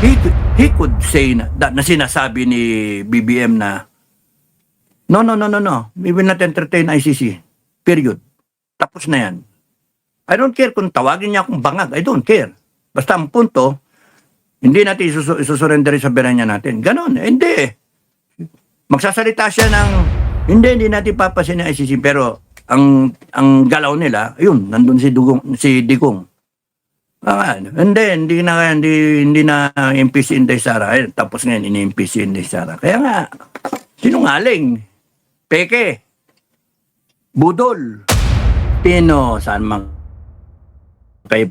he, he could say na sinasabi ni BBM na no, we will not entertain ICC, period. Tapos na yan. I don't care kung tawagin niya akong bangag, I don't care. Basta ang punto, hindi natin isusurrender sa soberanya natin. Ganon, hindi. Magsasalita siya ng, hindi natin papasin ng ICC, pero ang galaw nila, ayun, nandun si Digong. Hindi na impeach si Inday Sara. Tapos ngayon, ini-impeach si Inday Sara. Kaya nga, sinungaling, peke, budol, Pino, saan mang kay.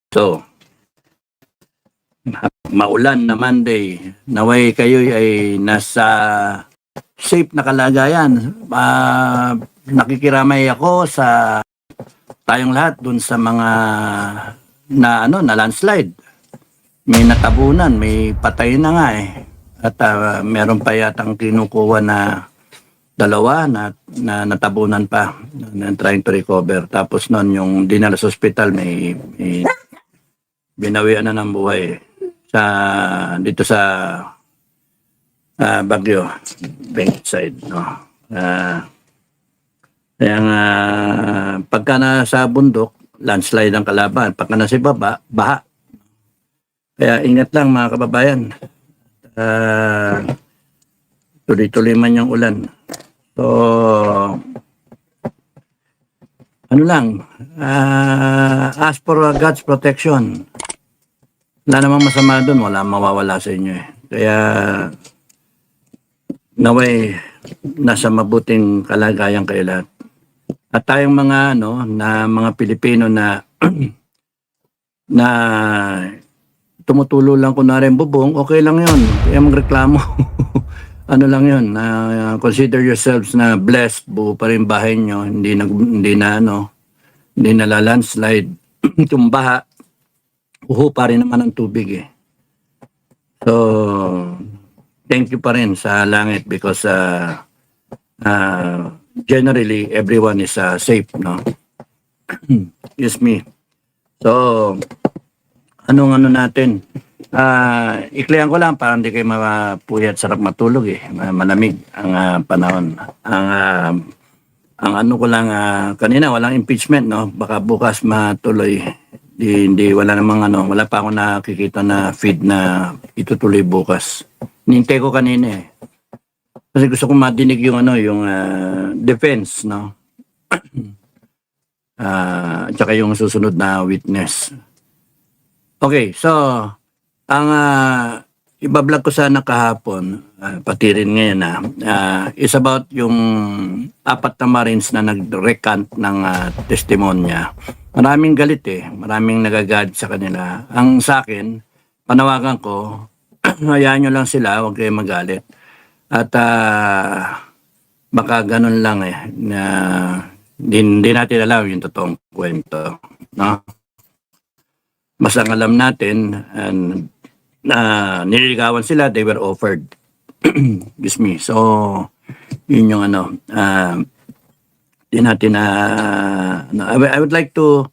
So, maulan na Monday, naway kayo ay nasa safe na kalagayan. Nakikiramay ako sa tayong lahat dun sa mga na landslide. May natabunan, may patay na nga eh. At meron pa yatang kinukuha na dalawa na natabunan pa na trying to recover. Tapos noon yung dinala sa hospital may binawian na ng buhay dito sa Baguio, Bankside, no. Kaya nga, pagka nasa bundok, landslide ang kalaban. Pagka nasa baba, baha. Kaya ingat lang mga kababayan. Tuloy-tuloy man yung ulan. So, ano lang, ask for God's protection. Wala namang masama doon, wala mawawala sa inyo eh. Kaya, naway, nasa mabuting kalagayan kayo lahat. At tayong mga mga Pilipino na na tumutulo lang kunwari ang bubong, okay lang 'yon. Kaya magreklamo. Ano lang 'yon, consider yourselves na blessed, buo pa rin bahay nyo, hindi na landslide. Tumbaha, uho pa rin naman ang tubig eh. So, thank you pa rin sa langit because generally everyone is safe, no? Excuse me. So, anong natin? Iklihan ko lang para hindi kayo mapuyat, sarap matulog eh. Malamig ang panahon. Ang ano ko lang, kanina walang impeachment, no? Baka bukas matuloy. Hindi wala namang wala pa ako nakikita na feed na itutuloy bukas. Nintay ko kanina eh. Kasi gusto kong madinig yung yung defense, no? Tsaka yung susunod na witness. Okay, so ang ibablog ko sana kahapon, pati rin ngayon is about yung 4 na Marines na nag-recant ng testimonya. Maraming galit eh, maraming nagagad sa kanila. Ang sa akin, panawagan ko, hayaan nyo lang sila, huwag kayo magalit. At baka ganun lang eh, na hindi natin alam yung totoong kwento, no? Mas ang alam natin, nililigawan sila, they were offered. Excuse me. So, yun yung di natin I would like to,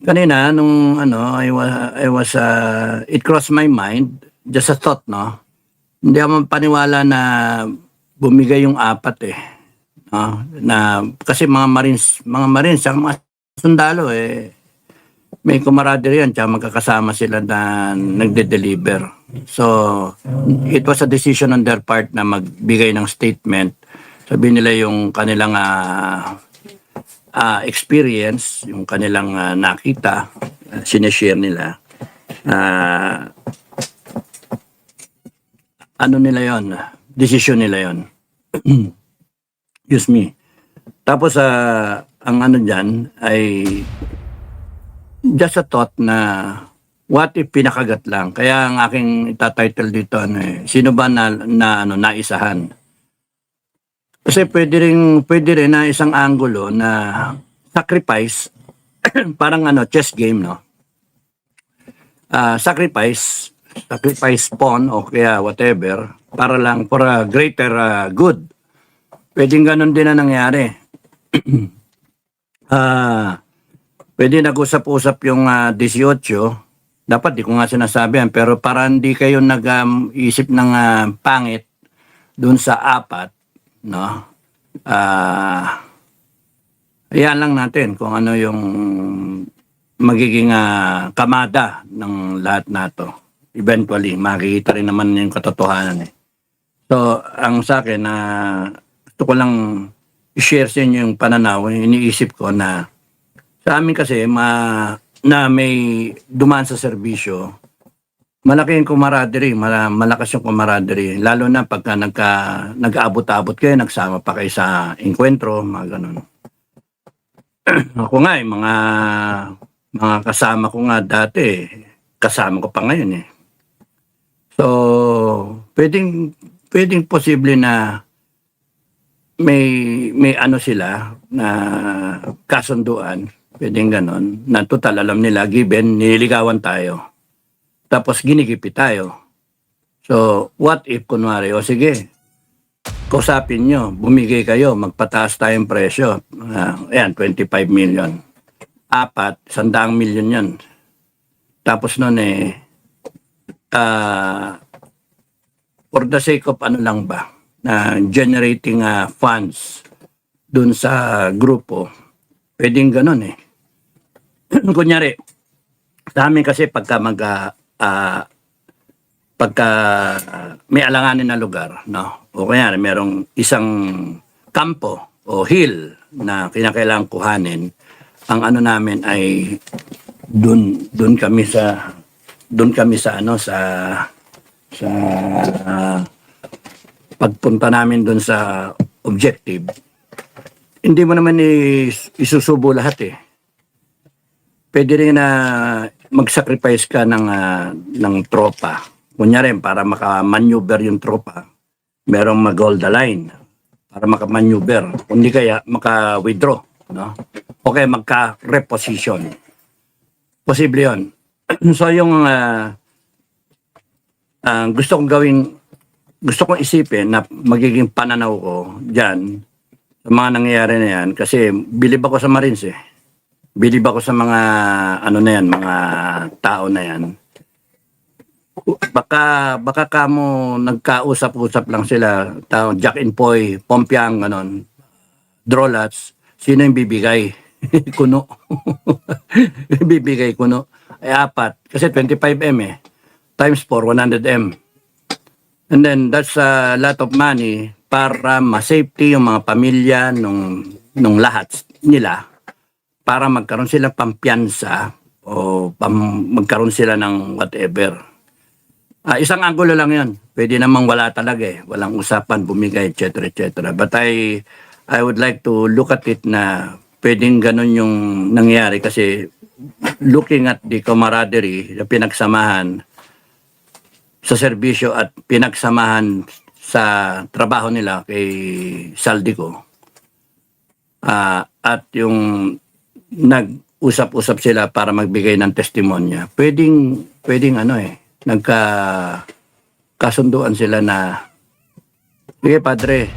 kanina, nung I was it crossed my mind, just a thought, no? Hindi ako paniwala na bumigay yung 4 eh. No? Na, kasi mga Marines, mga sundalo eh, may camaraderie yan, tsaka magkakasama sila na nagde-deliver. So, it was a decision on their part na magbigay ng statement. Sabi nila yung kanilang experience, yung kanilang nakita, sineshare nila. Ano nila yon? Decision nila yon. Excuse me. Tapos ang dyan ay just a thought na what if pinakagat lang. Kaya ang aking itatitle dito sino ba naisahan? Kasi pwede rin na isang angulo na sacrifice parang chess game, no? Sacrifice pawn o kaya whatever para lang for a greater good. Pwedeng ganun din na nangyari. Pwede nag-usap-usap yung 18 dapat di ko nga sinasabi yan, pero para hindi kayo nag-isip ng pangit dun sa apat, no? Ayan lang natin kung ano yung magiging kamada ng lahat nato. Eventually, makikita rin naman yung katotohanan eh. So, ang sa akin na gusto ko lang i-share sa inyo yung pananaw, iniisip ko na sa amin kasi na may dumaan sa serbisyo, malaki yung camaraderie, malakas yung camaraderie. Lalo na pagka nag-aabot-abot kayo, nagsama pa kayo sa enkwentro, mga ganun. Ako nga mga kasama ko nga dati, kasama ko pa ngayon eh. So, pwedeng posible na may ano sila na kasunduan, pwedeng ganon, na total alam nila, given, nililigawan tayo. Tapos ginigipi tayo. So, what if, kunwari, o sige, kausapin nyo, bumigay kayo, magpataas tayong presyo. Ayan, 25 million. 100 million yan. Tapos nun for the sake of ano lang ba, generating funds dun sa grupo, pwedeng ganun eh. Kunyari, sa amin kasi pagka may alanganin na lugar, no? O kaya merong isang kampo o hill na kinakailangang kuhanin, ang ano namin ay doon kami sa pagpunta namin doon sa objective. Hindi mo naman isusubo lahat eh. Pwede rin na mag-sacrifice ka ng tropa. Kunyari, para makamaneuver yung tropa, merong mag-hold the line para makamaneuver. Kundi kaya, maka-withdraw. No? Okay, magka-reposition. Posible yun. So, yung gusto kong isipin na magiging pananaw ko dyan sa mga nangyayari na yan. Kasi bilib ako sa Marines eh. Bilib ako sa mga mga tao na yan. Baka kamo nagkausap-usap lang sila, Jack and Poy, Pompiang, ganon, Drolats, sino yung bibigay? Kuno. Bibigay kuno. Ay 4. Kasi 25M eh. Times 4, 100M. And then that's a lot of money para ma-safety yung mga pamilya nung lahat nila, para magkaroon sila pampiyansa o magkaroon sila ng whatever. Isang anggulo lang yun. Pwede namang wala talaga eh. Walang usapan, bumigay, etc. etc. But I would like to look at it na pwedeng ganun yung nangyari kasi looking at the camaraderie na pinagsamahan sa serbisyo at pinagsamahan sa trabaho nila kay Saldico, at yung nag-usap-usap sila para magbigay ng testimonya, pwedeng nagkasunduan sila na sige padre,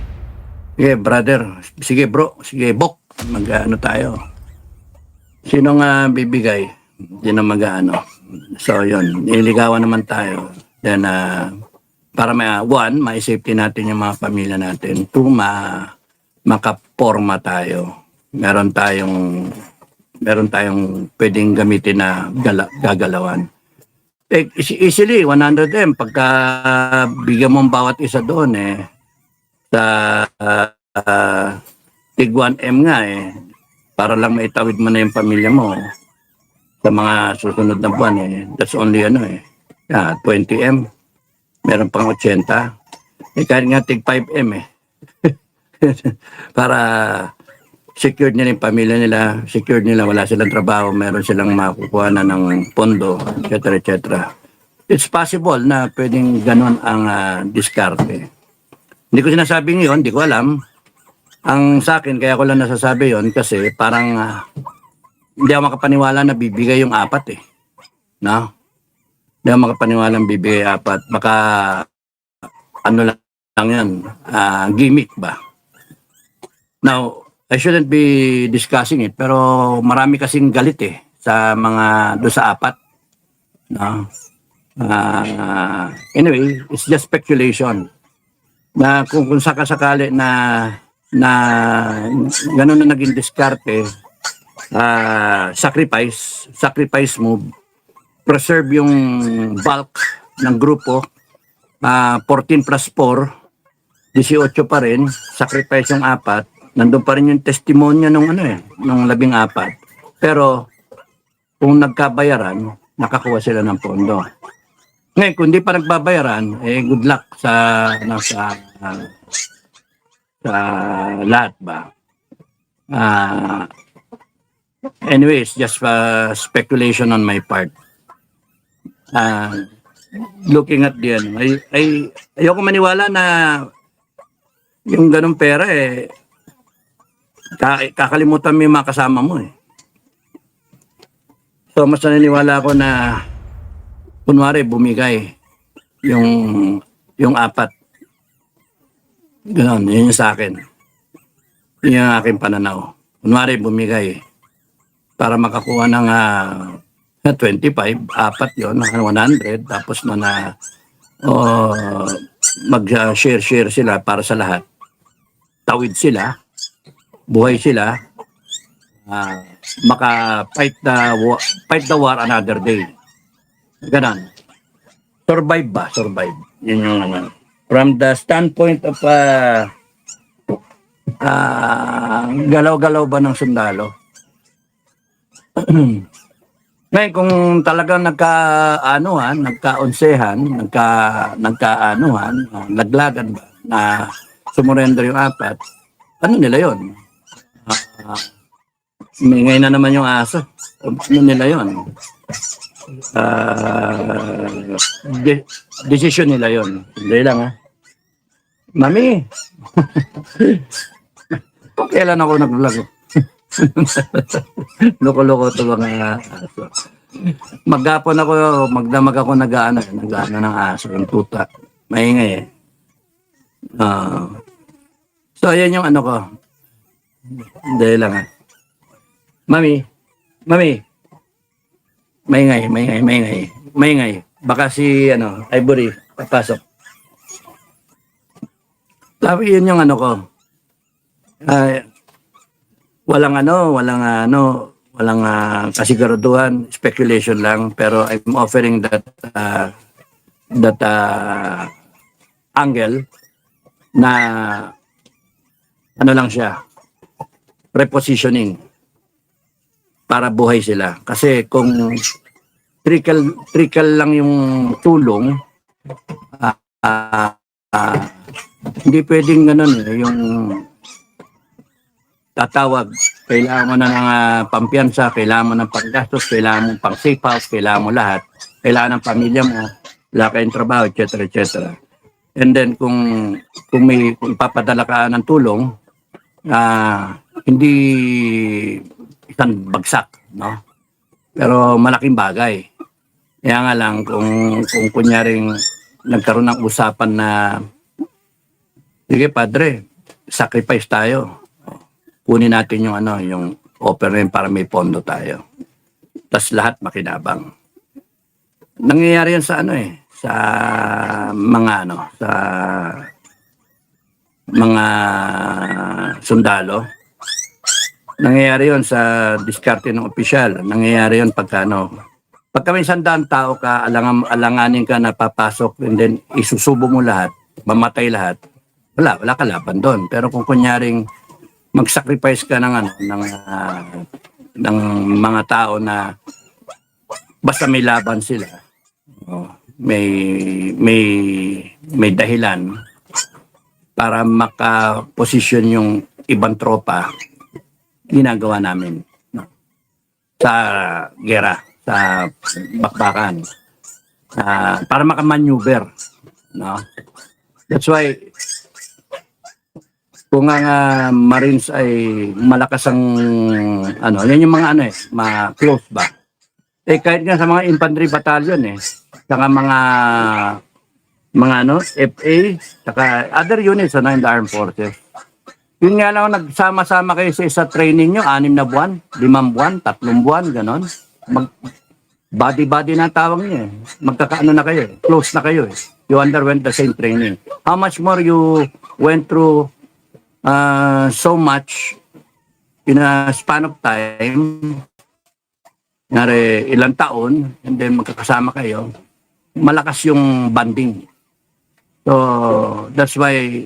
sige brother, sige bro, sige bok, mag-ano tayo. Sino nga bibigay? Yun ang mag-ano. So yun, nililigawan naman tayo. Then para ma-safety natin yung mga pamilya natin. 2, makaporma tayo. Meron tayong pwedeng gamitin na gagalawan. Easily 100M pagka bigyan mo ang bawat isa doon sa tig 1M nga para lang maitawid mo na yung pamilya mo sa mga susunod na buwan that's only 20M, meron pang 80 kahit nga tig 5M para secured nila yung pamilya nila, secured nila, wala silang trabaho, meron silang makukuha na ng pondo, etc. etc. It's possible na pwedeng ganon ang diskarte. Hindi ko sinasabi ngayon, hindi ko alam. Ang sa akin, kaya ko lang nasasabi yon kasi parang hindi ako makapaniwala na bibigay yung 4 No? Hindi ako makapaniwala na bibigay 4. Baka ano lang yan, gimmick ba? Now, I shouldn't be discussing it, pero marami kasing galit sa mga do sa 4. No? Anyway, it's just speculation na kung sakasakali na gano'n na naging diskarte, sacrifice move, preserve yung bulk ng grupo, 14 plus 4, 18 pa rin, sacrifice yung 4, nandun pa rin yung testimonya nung nung 14. Pero kung nagkabayaran, nakakuha sila ng pondo. Ngayon, kung di pa nagbabayaran, good luck sa lahat ba. Anyways, just speculation on my part. Looking at the ayoko maniwala na yung ganong pera kakalimutan mo yung mga kasama mo So mas naniniwala ako na kunwari bumigay yung 4. Ganon, yun yung sa akin. Yun yung aking pananaw. Kunwari bumigay para makakuha ng 25, 4 yun, 100, tapos mag-share sila para sa lahat. Tawid sila, buhay sila, maka-fight the war another day. Ganon. Survive ba? Survive. Yun yung from the standpoint of galaw-galaw ba ng sundalo? Ngayon, kung talagang nagkaonsehan, laglagan ba na sumurrender yung 4, ano nila yun? Ngayon na naman yung aso. Ano nila yun? Decision nila yun. Hindi lang Mami! Kailan ako nag-vlog? Loko-loko ito mga aso. Maghapon ako, magdamag ako nag-ano ng aso, yung tuta. Maingay So, ayan yung ko. Hindi lang Mami! Maingay. Baka si Ivory papasok. Tapos yun yung ko. Walang kasiguraduhan, speculation lang, pero I'm offering that angle na lang siya, repositioning para buhay sila. Kasi kung trickle lang yung tulong, hindi pwedeng ganun yung tatawag, kailangan mo na ng pampiyansa, kailangan mo ng panggastos, kailangan mo pang safe house, kailangan mo lahat, kailangan ng pamilya mo, wala kayong trabaho, etc. And then kung ipapadala ka ng tulong, hindi isang bagsak, no? Pero malaking bagay. Kaya nga lang kung kunyaring nagkaroon ng usapan na sige padre, sacrifice tayo. Kunin natin yung yung offer rin para may pondo tayo. Tas lahat makinabang. Nangyayari yan sa sa mga sa mga sundalo. Nangyayari yon sa diskarte ng opisyal. Nangyayari yon pagka pagka may 100 tao ka, alanganin ka na papasok and then isusubo mo lahat, mamatay lahat. Wala ka laban doon. Pero kung kunyaring mag-sacrifice ka ng mga tao na basta may laban sila, may dahilan para makaposisyon yung ibang tropa, ginagawa namin sa gera, sa bakbakan, para makamaneuver, no? That's why kung ang Marines ay malakas ang yan yung mga close ba. Kahit nga sa mga infantry battalion saka mga FA, saka other units in the armed forces. Yun nga lang, nagsama-sama kayo sa isa training nyo, 6 na buwan, 5 buwan, 3 buwan, ganon. Body-body na tawag niya. Magkakaano na kayo. Close na kayo. You underwent the same training. How much more you went through so much in a span of time, nare ilang taon, and then magkakasama kayo, malakas yung bonding. So, that's why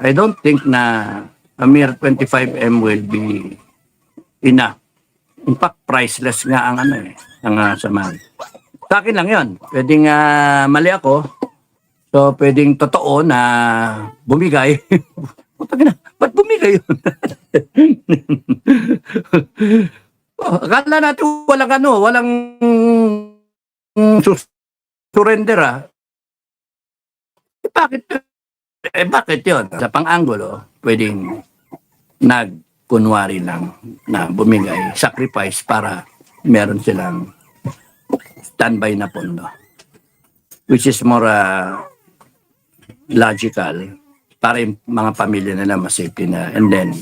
I don't think na a mere 25M will be enough. In fact, priceless nga ang ang samahan. Sa akin lang yun. Pwedeng mali ako. So, pwedeng totoo na bumigay. Putang ina, ba't bumigay yun? Akala natin walang surrender bakit yun? Sa pang-anggulo, pwedeng kunwari lang na bumigay, sacrifice para meron silang standby na pondo. Which is more logical para yung mga pamilya nila mas-safety na. And then,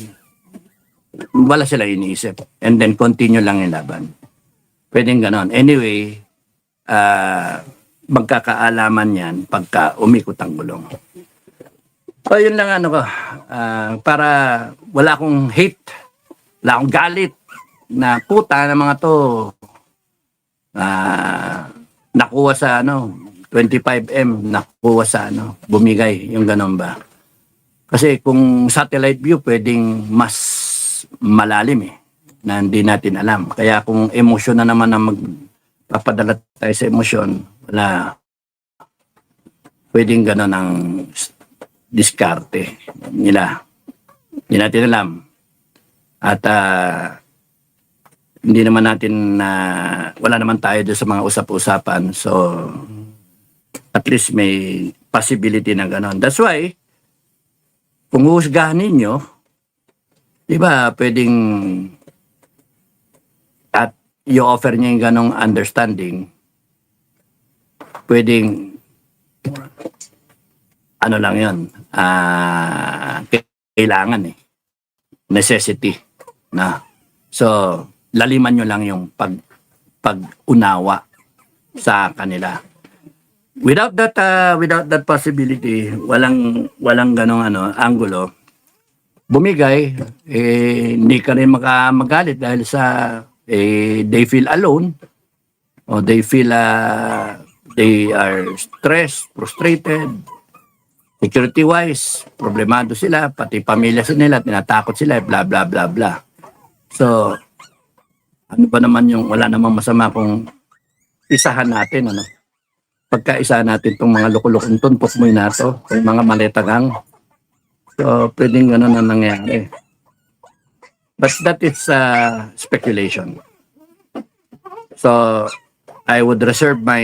wala sila iniisip. And then, continue lang yung laban. Pwedeng ganon. Anyway, magkakaalaman yan pagka umikot ang gulong. So, yun lang ko. Para wala akong hate, wala akong galit na puta ng mga to nakuha sa 25M, nakuha sa bumigay, yung ganon ba. Kasi kung satellite view, pwedeng mas malalim na hindi natin alam. Kaya kung emosyon na naman na magpapadala tayo sa emosyon, wala. Pwedeng ganon ang diskarte nila. Hindi natin alam. At hindi naman natin wala naman tayo doon sa mga usap-usapan. So, at least may possibility na gano'n. That's why, kung uhusgahan ninyo, di ba, pwedeng at i-offer niya yung ganong understanding, pwedeng lang yun, kailangan necessity na. So, laliman nyo lang yung pag-unawa sa kanila. Without that possibility, walang ganong anggulo, bumigay, hindi ka rin magalit dahil sa they feel alone, or they feel they are stressed, frustrated, security-wise, problemado sila, pati pamilya nila, tinatakot sila, bla bla bla bla. So, ano ba naman yung wala namang masama kung isahan natin, pagkaisa natin itong mga lukulukong tunpok mo na ito, yung mga maletagang. So, pwedeng gano'n na nangyari. But that is speculation. So, I would reserve my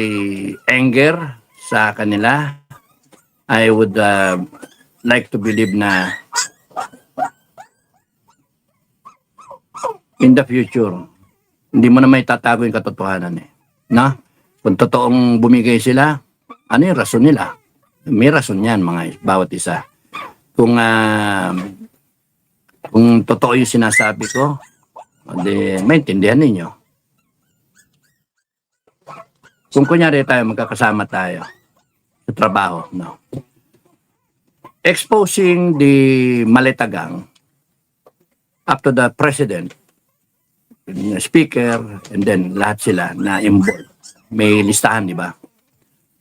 anger sa kanila. I would like to believe na in the future, hindi mo na may tatago yung katotohanan na? Kung totoong bumigay sila, ano yung rason nila? May rason yan, mga bawat isa. Kung totoo yung sinasabi ko, di, maintindihan ninyo. Kung kunyari tayo, magkakasama tayo sa trabaho, exposing the maletagang up to the president, the speaker, and then lahat sila na involved. May listahan, di ba?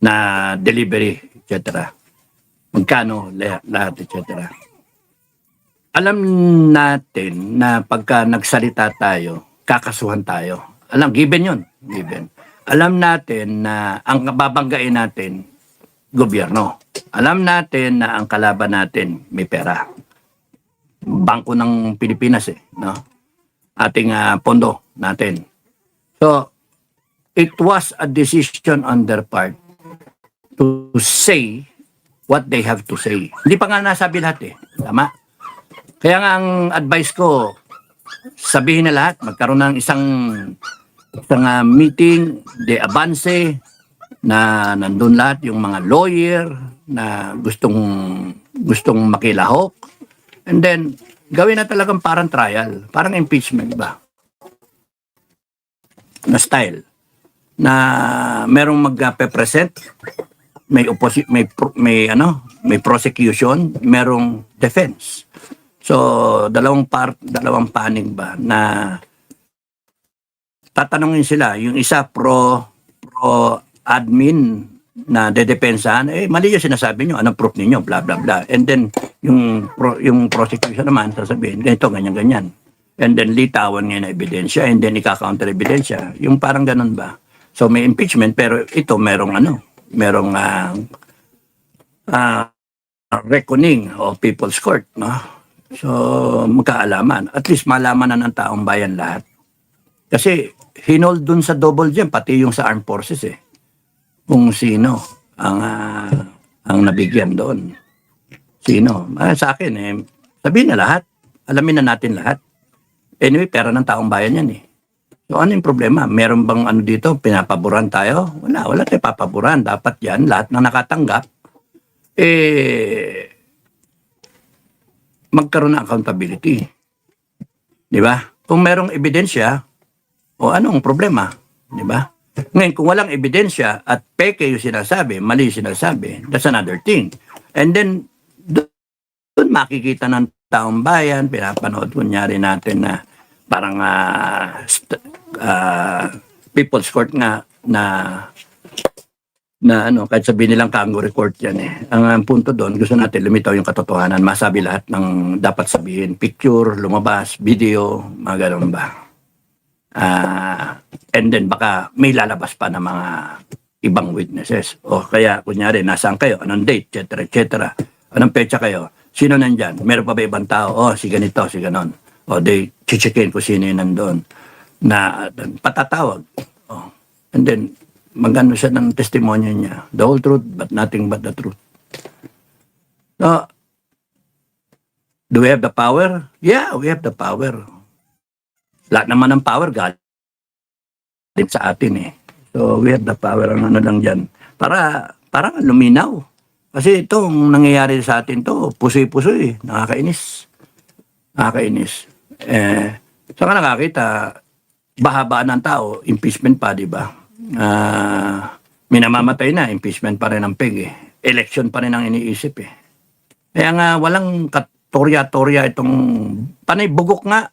Na delivery, etc. Magkano, lahat, etc. Alam natin na pagka nagsalita tayo, kakasuhan tayo. Given yun. Given. Alam natin na ang babanggain natin, gobyerno. Alam natin na ang kalaban natin may pera. Bangko ng Pilipinas ating pondo natin. So, it was a decision on their part to say what they have to say. Hindi pa nga nasabi lahat Tama? Kaya nga ang advice ko, sabihin na lahat, magkaroon ng isang meeting de avance na nandun lahat yung mga lawyer na gustong makilahok. And then, gawin na talagang parang trial, parang impeachment ba? Na style. na merong mag-present, may prosecution, merong defense. So, dalawang panig ba na tatanungin sila, yung isa pro admin na dedepensahan, mali yung sinasabi nyo, anong proof ninyo, blah blah blah. And then yung prosecution naman sasabihin, ganito, ganyan ganyan. And then litawan ngayon na ebidensya, and then ika-counter ebidensya. Yung parang ganun ba? So may impeachment, pero ito merong reckoning o people's court, no? So magkaalaman. At least malaman na ng taong bayan lahat. Kasi hinold dun sa double gem, pati yung sa armed forces kung sino ang nabigyan doon. Sino? Sa akin sabihin na lahat. Alamin na natin lahat. Anyway, pera ng taong bayan yan So ano yung problema? Meron bang dito, pinapaboran tayo? Wala tayo papaboran. Dapat yan, lahat na nakatanggap, magkaroon ng accountability. Di ba? Kung merong ebidensya, anong problema? Di ba? Ngayon, kung walang ebidensya at peke yung sinasabi, mali yung sinasabi, that's another thing. And then, doon makikita ng taong bayan, pinapanood kunyari natin na parang people's court nga na kahit sabihin nilang kangaroo court yan Ang punto doon, gusto natin lumitaw yung katotohanan, masabi lahat ng dapat sabihin, picture, lumabas, video, mga ganun ba. And then baka may lalabas pa ng mga ibang witnesses. O kaya, kunyari, nasaan kayo? Anong date? Etc. etc. Anong petsa kayo? Sino nandyan? Meron pa ba ibang tao? Si ganito, si ganon. O di, chichikin ko sino yun nandun. Na patatawag. And then, magano siya ng testimonyo niya. The whole truth, but nothing but the truth. So, do we have the power? Yeah, we have the power. Lahat naman ng power galing sa atin So, we have the power. Ang lang dyan. Parang luminaw. Kasi itong nangyayari sa atin to, pusoy-pusoy. Nakakainis. Saka nakakita, bahaba ng tao, impeachment pa, di ba? Minamamatay na, impeachment pa rin ang peg Election pa rin ang iniisip Kaya nga, walang katorya-torya itong panay bugok nga.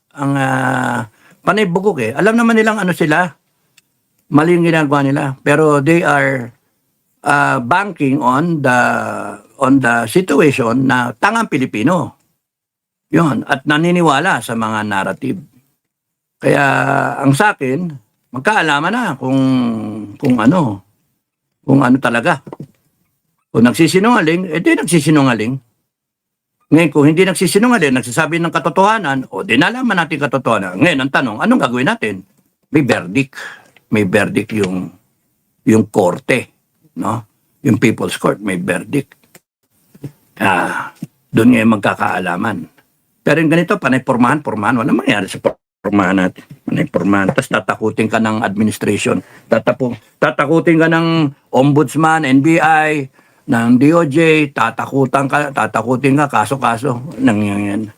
Panay bugok Alam naman nilang sila, mali yung ginagawa nila. Pero they are banking on the situation na tangang Pilipino. Yun. At naniniwala sa mga narrative. Kaya ang sa akin, magkaalaman na kung ano talaga. Kung nagsisinungaling, di nagsisinungaling. Ngayon, kung hindi nagsisinungaling, nagsasabi ng katotohanan, di nalaman natin katotohanan. Ngayon, ang tanong, anong gagawin natin? May verdict. May verdict yung korte. No? Yung people's court, may verdict. Doon ngayon magkakaalaman. Pero yung ganito, panay-pormahan, walang mangyari sa pormahan natin. Panay-pormahan. Tapos tatakutin ka ng administration. Tatakutin ka ng ombudsman, NBI, ng DOJ, tatakutin ka, kaso-kaso. Nangyayari.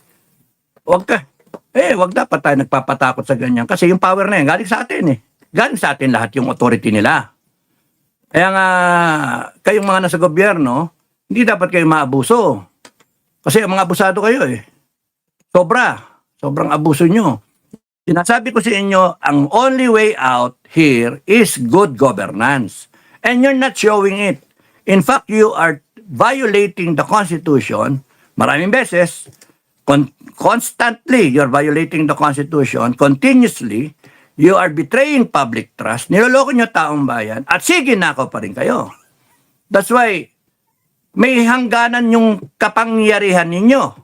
Huwag ka. Huwag dapat tayo nagpapatakot sa ganyan. Kasi yung power na yan, galing sa atin Galing sa atin lahat yung authority nila. Kaya nga, kayong mga nasa gobyerno, hindi dapat kayo maabuso. Kasi mga abusado kayo Sobrang abuso nyo. Sinasabi ko sa inyo, ang only way out here is good governance. And you're not showing it. In fact, you are violating the Constitution. Maraming beses, constantly, you're violating the Constitution. Continuously, you are betraying public trust. Niloloko nyo taong bayan. At sige nako pa rin kayo. That's why, may hangganan yung kapangyarihan ninyo.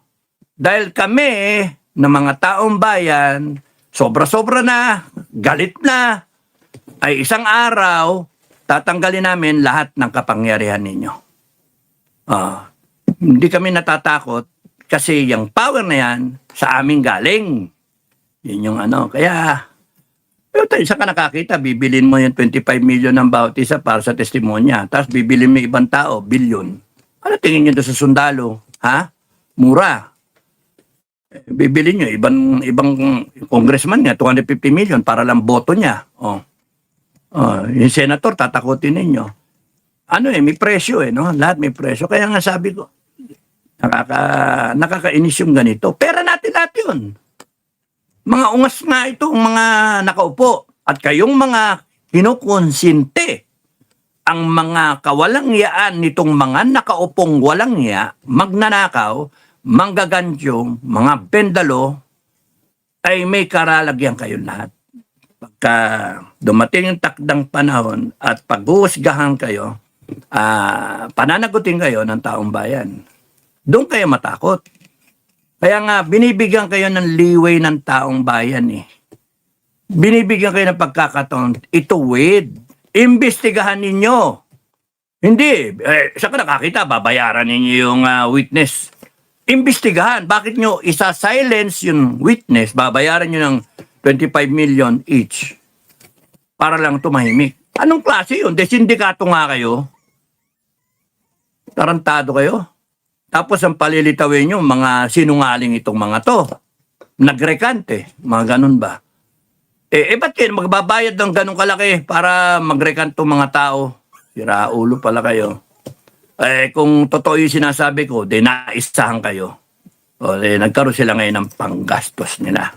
Dahil kami, na mga taong bayan, sobra-sobra na, galit na, ay isang araw, tatanggalin namin lahat ng kapangyarihan ninyo. Hindi kami natatakot kasi yung power na yan sa aming galing. Yun yung Kaya, isa ka nakakita, bibilin mo yung 25 million ng bawat isa para sa testimonya. Tapos bibilin mo ibang tao, bilyon. Ano tingin nyo doon sa sundalo? Mura. Bibili nyo, ibang congressman niya, 250 million para lang boto niya. Yung senator, tatakutin ninyo. Ano may presyo no? Lahat may presyo. Kaya nga sabi ko, nakakainis yung ganito. Pera natin lahat yun. Mga ungas nga itong mga nakaupo. At kayong mga kinukonsinte, ang mga kawalangyaan nitong mga nakaupong walangya, magnanakaw, manggagantyong, mga bendalo, ay may karalagyan kayo lahat. Pagka dumating yung takdang panahon at pag-uusgahan kayo, pananagutin kayo ng taong bayan. Doon kayo matakot. Kaya nga, binibigyan kayo ng leeway ng taong bayan Binibigyan kayo ng pagkakataon, ituwid. Imbestigahan ninyo. Hindi. Saan ka nakakita? Babayaran ninyo yung witness. Imbestigahan. Bakit nyo isa-silence yung witness? Babayaran nyo ng 25 million each para lang tumahimik. Anong klase yun? Sindikato nga kayo. Tarantado kayo. Tapos ang palilitawin nyo, mga sinungaling itong mga to. Nagrekante. Mga ganun ba? Ba't kayo magbabayad ng ganun kalaki para magrekanto mga tao? Sira ulo pala kayo. Kung totoo yung sinasabi ko, naisahan kayo. Nagkaroon sila ngayon ng panggastos nila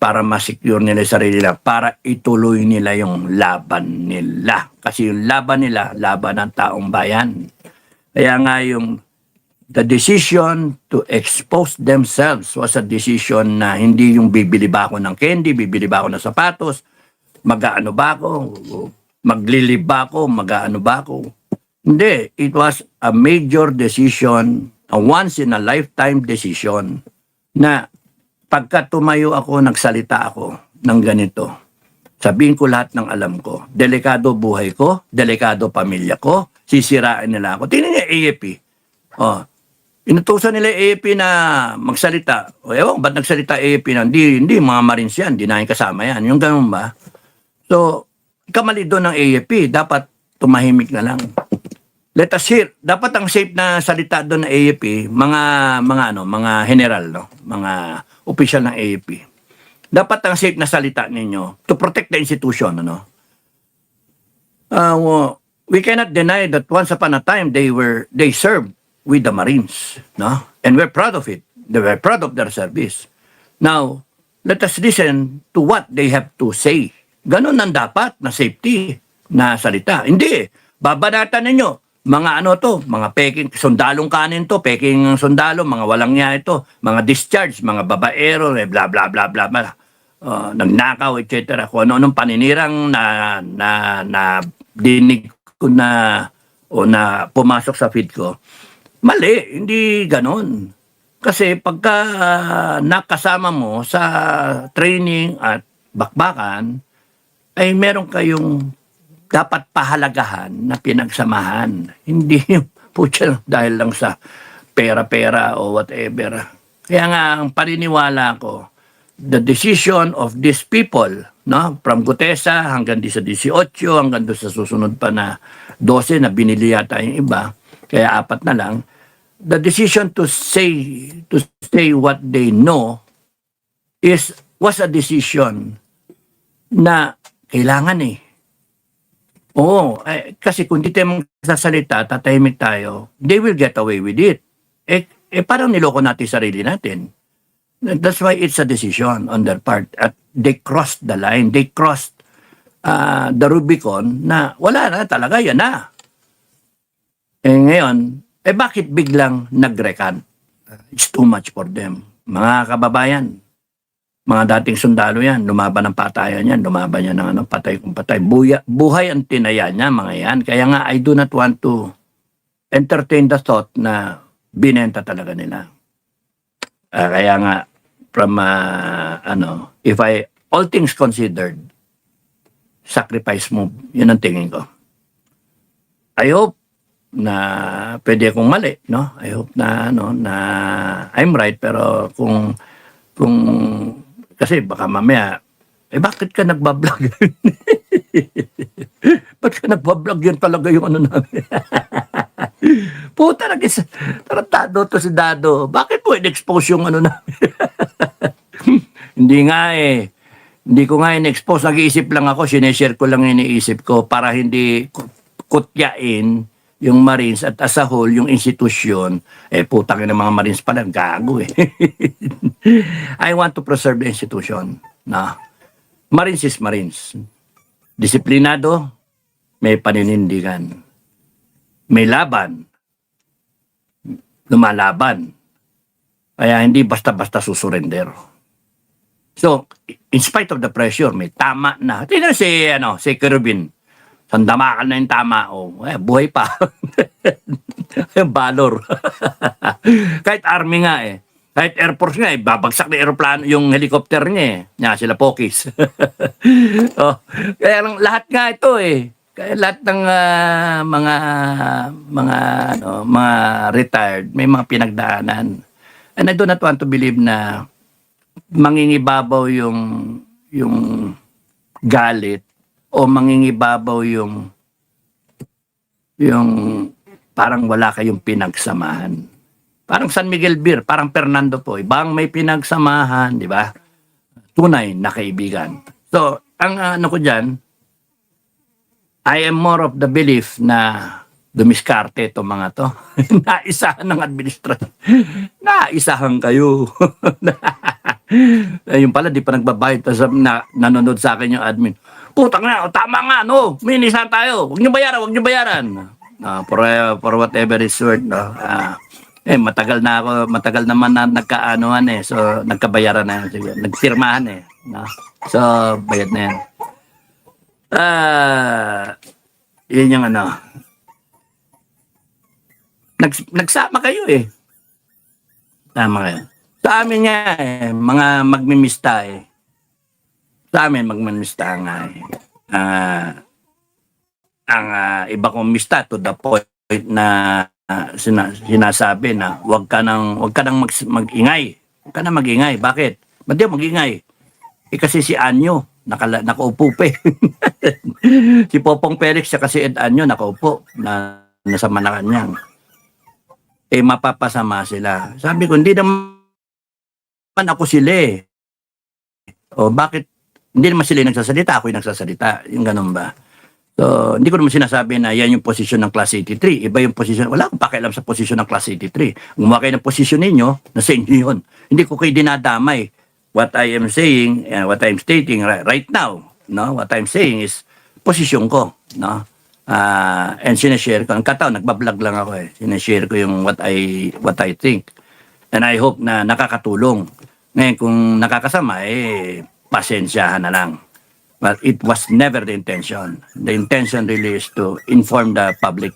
para ma-secure nila yung sarili nila, para ituloy nila yung laban nila. Kasi yung laban nila, laban ng taong bayan. Kaya nga yung the decision to expose themselves was a decision na hindi yung bibili ba ako ng candy, bibili ba ako ng sapatos, mag-aano ba ako, maglilib ba ako, mag-aano ba ako. Hindi, it was a major decision, a once in a lifetime decision na pagka tumayo ako, nagsalita ako ng ganito, sabihin ko lahat ng alam ko, delikado buhay ko, delikado pamilya ko, sisirain nila ako. Tingnan niya AFP. Inutusan nila AFP na magsalita. Ewan, ba't nagsalita AFP na? Hindi, mga Marines yan. Hindi namin kasama yan. Yung ganun ba? So, kamali doon ng AFP. Dapat tumahimik na lang. Let us hear. Dapat ang safe na salita doon ng AFP, mga general, no? Mga opisyal ng AFP. Dapat ang safe na salita ninyo to protect the institution, ano? We cannot deny that once upon a time they served with the Marines, no? And we're proud of it. They were proud of their service. Now, let us listen to what they have to say. Ganon ang dapat na safety na salita. Hindi, babanatan ninyo. Mga mga peking, sundalong kanin to, peking sundalo, mga walang niya ito, mga discharge, mga babaero, bla bla bla bla bla. Nagnakaw, etc. Kung ano-anong paninirang na dinig ko na pumasok sa feed ko. Mali, hindi ganon. Kasi pagka nakasama mo sa training at bakbakan, ay meron kayong dapat pahalagahan na pinagsamahan. Hindi putya dahil lang sa pera-pera o whatever. Kaya nga, ang paniniwala ko, the decision of these people, no, from Gutesa hanggang di sa 18, hanggang doon sa susunod pa na 12 na binili yata yung iba, kaya 4 na lang, the decision to say what they know was a decision na kailangan Oo, kasi kung di tayo magsasalita, tatahimik tayo, they will get away with it. Parang niloko natin sarili natin. That's why it's a decision on their part. At they crossed the line. They crossed the Rubicon na wala na talaga, yan na. Ngayon, bakit biglang nag-recant? It's too much for them. Mga kababayan, mga dating sundalo yan, lumaban ng patayan yan, lumaban yan ng patay kung patay. Buhay ang tinaya niya, mga yan. Kaya nga, I do not want to entertain the thought na binenta talaga nila. Kaya nga, from, if all things considered, sacrifice move, yun ang tingin ko. I hope na pwede akong mali, no? I hope na I'm right, pero kung kasi baka mamaya, bakit ka nagbablog? Bakit ka nagbablog? Yan talaga yung namin. Puta, taratado to si Dado. Bakit mo in-expose yung namin? Hindi nga Hindi ko nga in-expose, nag-iisip lang ako, sineshare ko lang yung iniisip ko para hindi kutyain yung Marines at as a whole, yung institusyon, putang ng mga Marines pala, gago eh. I want to preserve the institution. Na Marines is Marines. Disiplinado, may paninindigan. May laban, lumalaban. Kaya hindi basta-basta susurrender. So, in spite of the pressure, may tama na. Tingnan si Kerubin. Sandamakan na yung tama. Buhay pa. Valor. Kahit army nga eh. Kahit Air Force nga eh. Babagsak na aeroplano yung helicopter niya eh. Nga, sila Pokis. Kaya lang, lahat nga ito eh. Kaya lahat ng mga retired, may mga pinagdaanan. And I do not want to believe na mangingibabaw yung galit o mangingibabaw yung parang wala kayong pinagsamahan. Parang San Miguel Beer, parang Fernando po, bang may pinagsamahan, di ba? Tunay na kaibigan. So, ang ano ko dyan, I am more of the belief na dumiskarte itong mga to. Naisahan ng administrasyon. Naisahan kayo. Yung pala, di pa nagbabayad. Tapos nanonood sa akin yung admin. Putang na, tama nga, no? Minisan tayo. Huwag niyo bayaran. For whatever is worth, no? Matagal naman na nagkaanoan eh. So, nagkabayaran na yun. Nagpirmahan eh. No? So, bayad na yan. Yun yung ano. Nagsama kayo eh. Tama kayo. Sa amin nga eh, mga magmimista eh. Sa amin magmimista nga eh. Ang iba kong mista to the point na sinasabi na wag ka nang mag-ingay. Huwag ka nang mag-ingay. Bakit? Ba't di mag-ingay? Kasi si Anyo, nakaupo pa eh. Si Popong Felix siya kasi Ed Anyo, nakaupo. Nasa Malacanang. Mapapasama sila. Sabi ko, hindi naman ako sila eh. O bakit? Hindi naman sila nagsasalita, ako yung nagsasalita. Yung ganun ba? So, hindi ko naman sinasabi na yan yung posisyon ng Class 83. Iba yung posisyon. Wala akong pakialam sa posisyon ng Class 83. Gumawa kayo ng posisyon ninyo, nasa inyo yun. Hindi ko kayo dinadamay. What I am saying, what I'm stating right now, no? What I'm saying is, posisyon ko, no? And sinashare ko. Ang kataon, nagbablog lang ako eh. Sinashare ko yung what I think. And I hope na nakakatulong. Ngayon, kung nakakasama, pasensyahan na lang. But it was never the intention. The intention really is to inform the public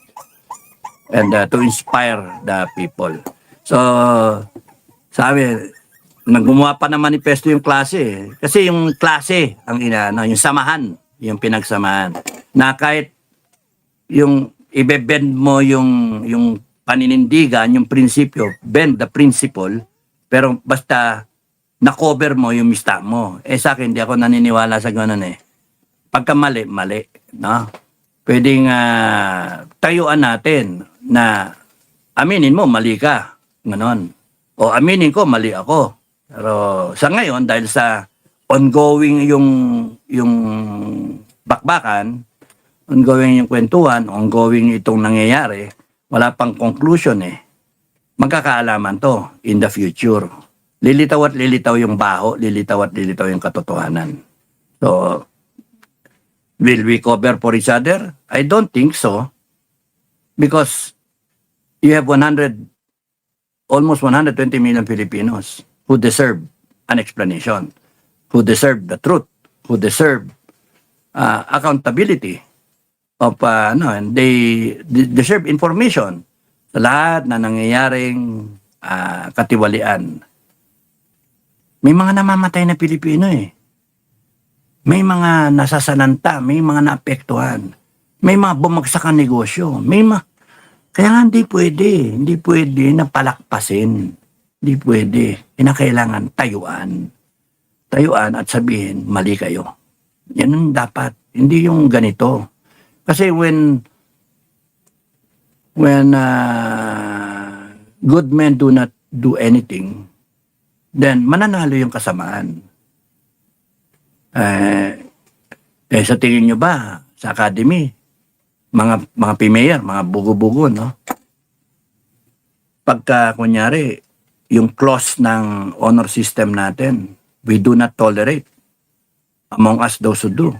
and to inspire the people. So, sabi, naggumawa pa ng manifesto yung klase eh. Kasi yung klase, yung samahan, yung pinagsamahan. Na kahit yung ibe-bend mo yung paninindigan, yung prinsipyo, bend the principle, pero basta na-cover mo yung mista mo. Sa akin, hindi ako naniniwala sa ganun eh. Pagka mali, no? Pwedeng tayuan natin na aminin mo, mali ka. Ganon. O aminin ko, mali ako. Pero sa ngayon, dahil sa ongoing yung bakbakan, ongoing yung kwentuhan, ongoing itong nangyayari, wala pang conclusion eh. Magkakaalaman to in the future. Lilitaw at lilitaw yung baho, lilitaw at lilitaw yung katotohanan. So, will we cover for each other? I don't think so. Because you have almost 120 million Filipinos who deserve an explanation, who deserve the truth, who deserve accountability of, and they deserve information sa lahat na nangyayaring katiwalian. May mga namamatay na Pilipino eh. May mga nasasananta, may mga naapektuhan, may mga bumagsak ang negosyo, kaya nga hindi pwede na palakpasin. Hindi pwede. Kinakailangan tayuan at sabihin, mali kayo. Yan ang dapat. Hindi yung ganito. Kasi when good men do not do anything, then mananalo yung kasamaan. Sa tingin nyo ba sa academy, mga PMayor, mga bugo-bugo, no? Pagka, kunyari, yung clause ng honor system natin, we do not tolerate among us those who do.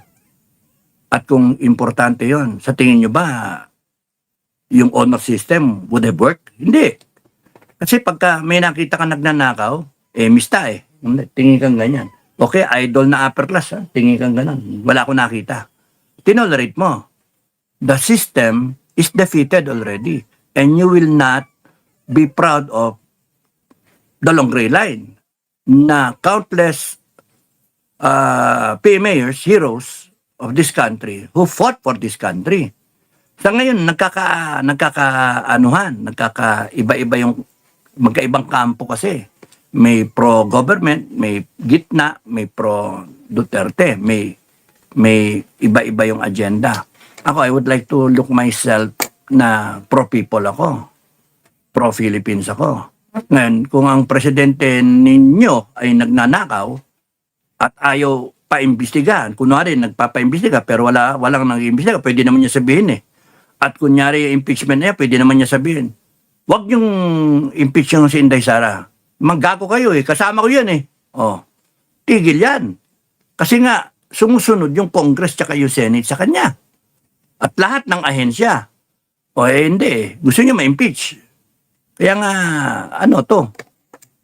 At kung importante yon, sa tingin nyo ba yung honor system would have worked? Hindi. Kasi pagka may nakita ka nagnanakaw, mista eh. Tingin kang ganyan. Okay, idol na upper class, ha? Tingin kang ganun. Wala akong nakita. Tinolerate mo. The system is defeated already. And you will not be proud of the long gray line na countless PMAers, heroes of this country who fought for this country. Sa ngayon, nagkakaiba-iba yung magkaibang kampo kasi. May pro-government, may gitna, may pro-Duterte, may iba-iba yung agenda. Ako, I would like to look myself na pro-people ako. Pro-Philippines ako. Ngayon, kung ang presidente ninyo ay nagnanakaw at ayaw paimbestigahan, kunwari nagpapaimbestiga pero walang nag-iimbestiga, pwede naman niya sabihin eh. At kunyari impeachment niya, pwede naman niya sabihin. Huwag yung impeach yung si Inday Sara. Maggago kayo eh, kasama ko yan eh. Oh, tigil yan. Kasi nga, sumusunod yung Congress tsaka yung Senate sa kanya. At lahat ng ahensya. O hindi eh, gusto niya ma-impeach. Kaya nga,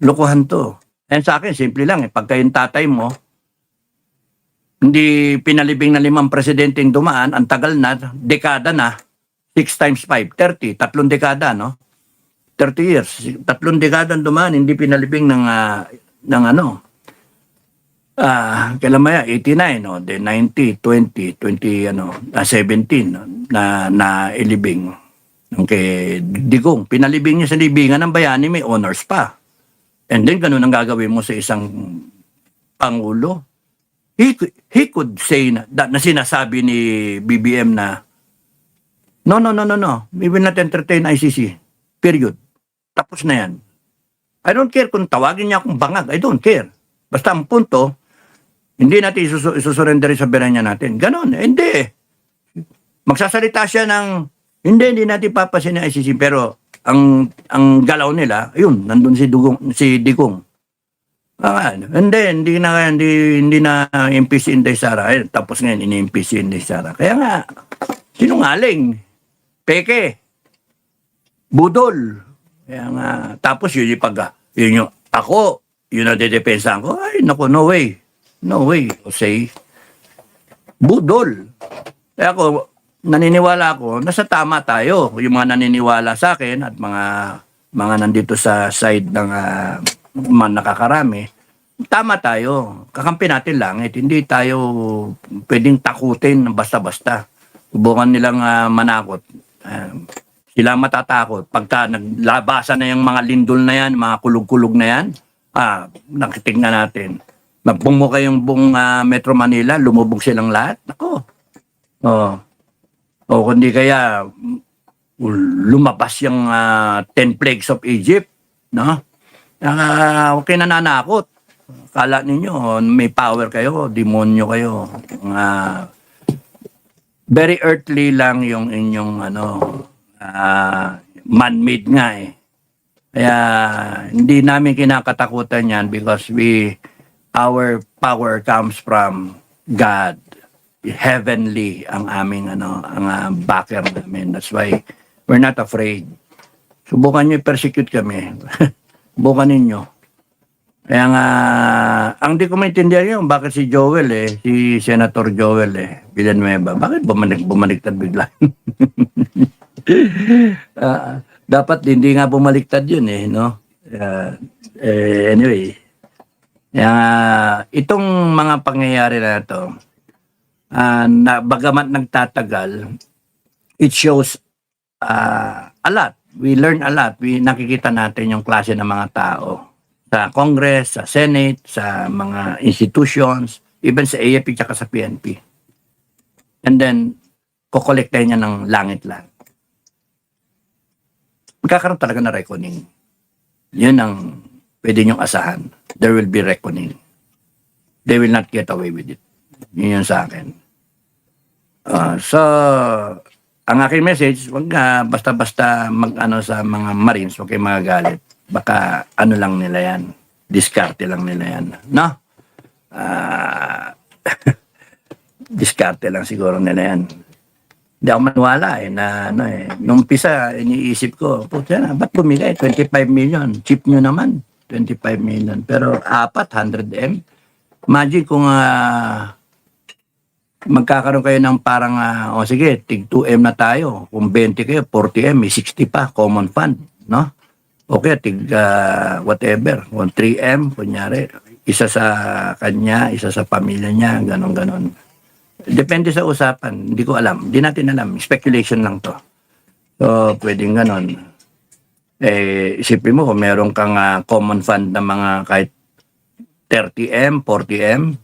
lokohan to. And sa akin, simple lang eh, pagka yung tatay mo, hindi pinalibing na 5 presidente yung dumaan, ang tagal na, dekada na, 6 times 5, 30, 3 dekada, no? 30 years, 3 dekada dumaan, hindi pinalibing ng kailan maya, 89, no? Then 90, 20, 17, no? na ilibing. Okay, Digong, pinalibing niya sa libingan ng bayani, may honors pa. And then, ganun ang gagawin mo sa isang pangulo. He could say na sinasabi ni BBM na, no, we will not entertain ICC. Period. Tapos na yan. I don't care kung tawagin niya akong bangag. I don't care. Basta ang punto, hindi natin isusurrender sa soberanya natin. Ganon. Hindi. Magsasalita siya ng, hindi natin papasin ng ICC. Pero ang galaw nila, ayun, nandun si Digong. Hindi na impeach si Inday Sara. Tapos ngayon, ini-impeach si Inday Sara. Kaya nga, sinungaling. Peke. Budol. Kaya nga, tapos yun yung ako, yun ang dedepensahan ko. Ay, naku, no way. No way. Say, budol. Kaya ako, naniniwala ako, nasa tama tayo. Yung mga naniniwala sa akin at mga nandito sa side ng man nakakarami, tama tayo. Kakampi natin langit. Hindi tayo pwedeng takutin basta-basta. Subukan nilang manakot. Sila matatakot. Pagka naglabasan na yung mga lindol na yan, mga kulog-kulog na yan, nakitignan natin. Magbumuka yung buong Metro Manila, lumubog silang lahat. Ako. O kundi kaya lumabas yung 10 plagues of Egypt. No? Huwag kayo nananakot. Kala ninyo, may power kayo, demonyo kayo. Very earthly lang yung inyong man-made nga eh. Kaya hindi namin kinakatakutan yan because our power comes from God. Heavenly ang aming ang backer namin. That's why we're not afraid. Subukan nyo i-persecute kami. Subukan ninyo. Kaya nga, ang di ko maintindihan yun, bakit si Joel si Senator Joel Villanueva, bakit bumaliktad bigla? Dapat hindi nga bumaliktad yun no? Anyway, itong mga pangyayari na ito, na bagamat nagtatagal, it shows a lot. We learn a lot. Nakikita natin yung klase ng mga tao sa Congress, sa Senate, sa mga institutions, even sa AFP tsaka sa PNP. And then, kukolektahin niya ng langit lang. Magkakaroon talaga na reckoning. Yun ang pwede niyong asahan. There will be reckoning. They will not get away with it. Yun yung sa akin. So, ang aking message, wag ka basta-basta mag-ano sa mga Marines, wag kayong magagalit. Baka ano lang nila yan, diskarte lang nila yan. No? Diskarte lang siguro nila yan. Hindi ako maniwala na ano nung umpisa iniisip ko, puta na, ba't bumigay? 25 million. Cheap nyo naman. 25 million. Pero 100M. Imagine kung magkakaroon kayo ng parang, o sige, tig 2M na tayo. Kung 20 kayo, 40M, may 60 pa, common fund. No? Okay, tig whatever. Kung 3M, kunyari, isa sa kanya, isa sa pamilya niya, ganon-ganon. Depende sa usapan. Hindi ko alam. Hindi natin alam. Speculation lang to. So, pwedeng ganon. Isipin mo kung meron kang common fund na mga kahit 30M, 40M,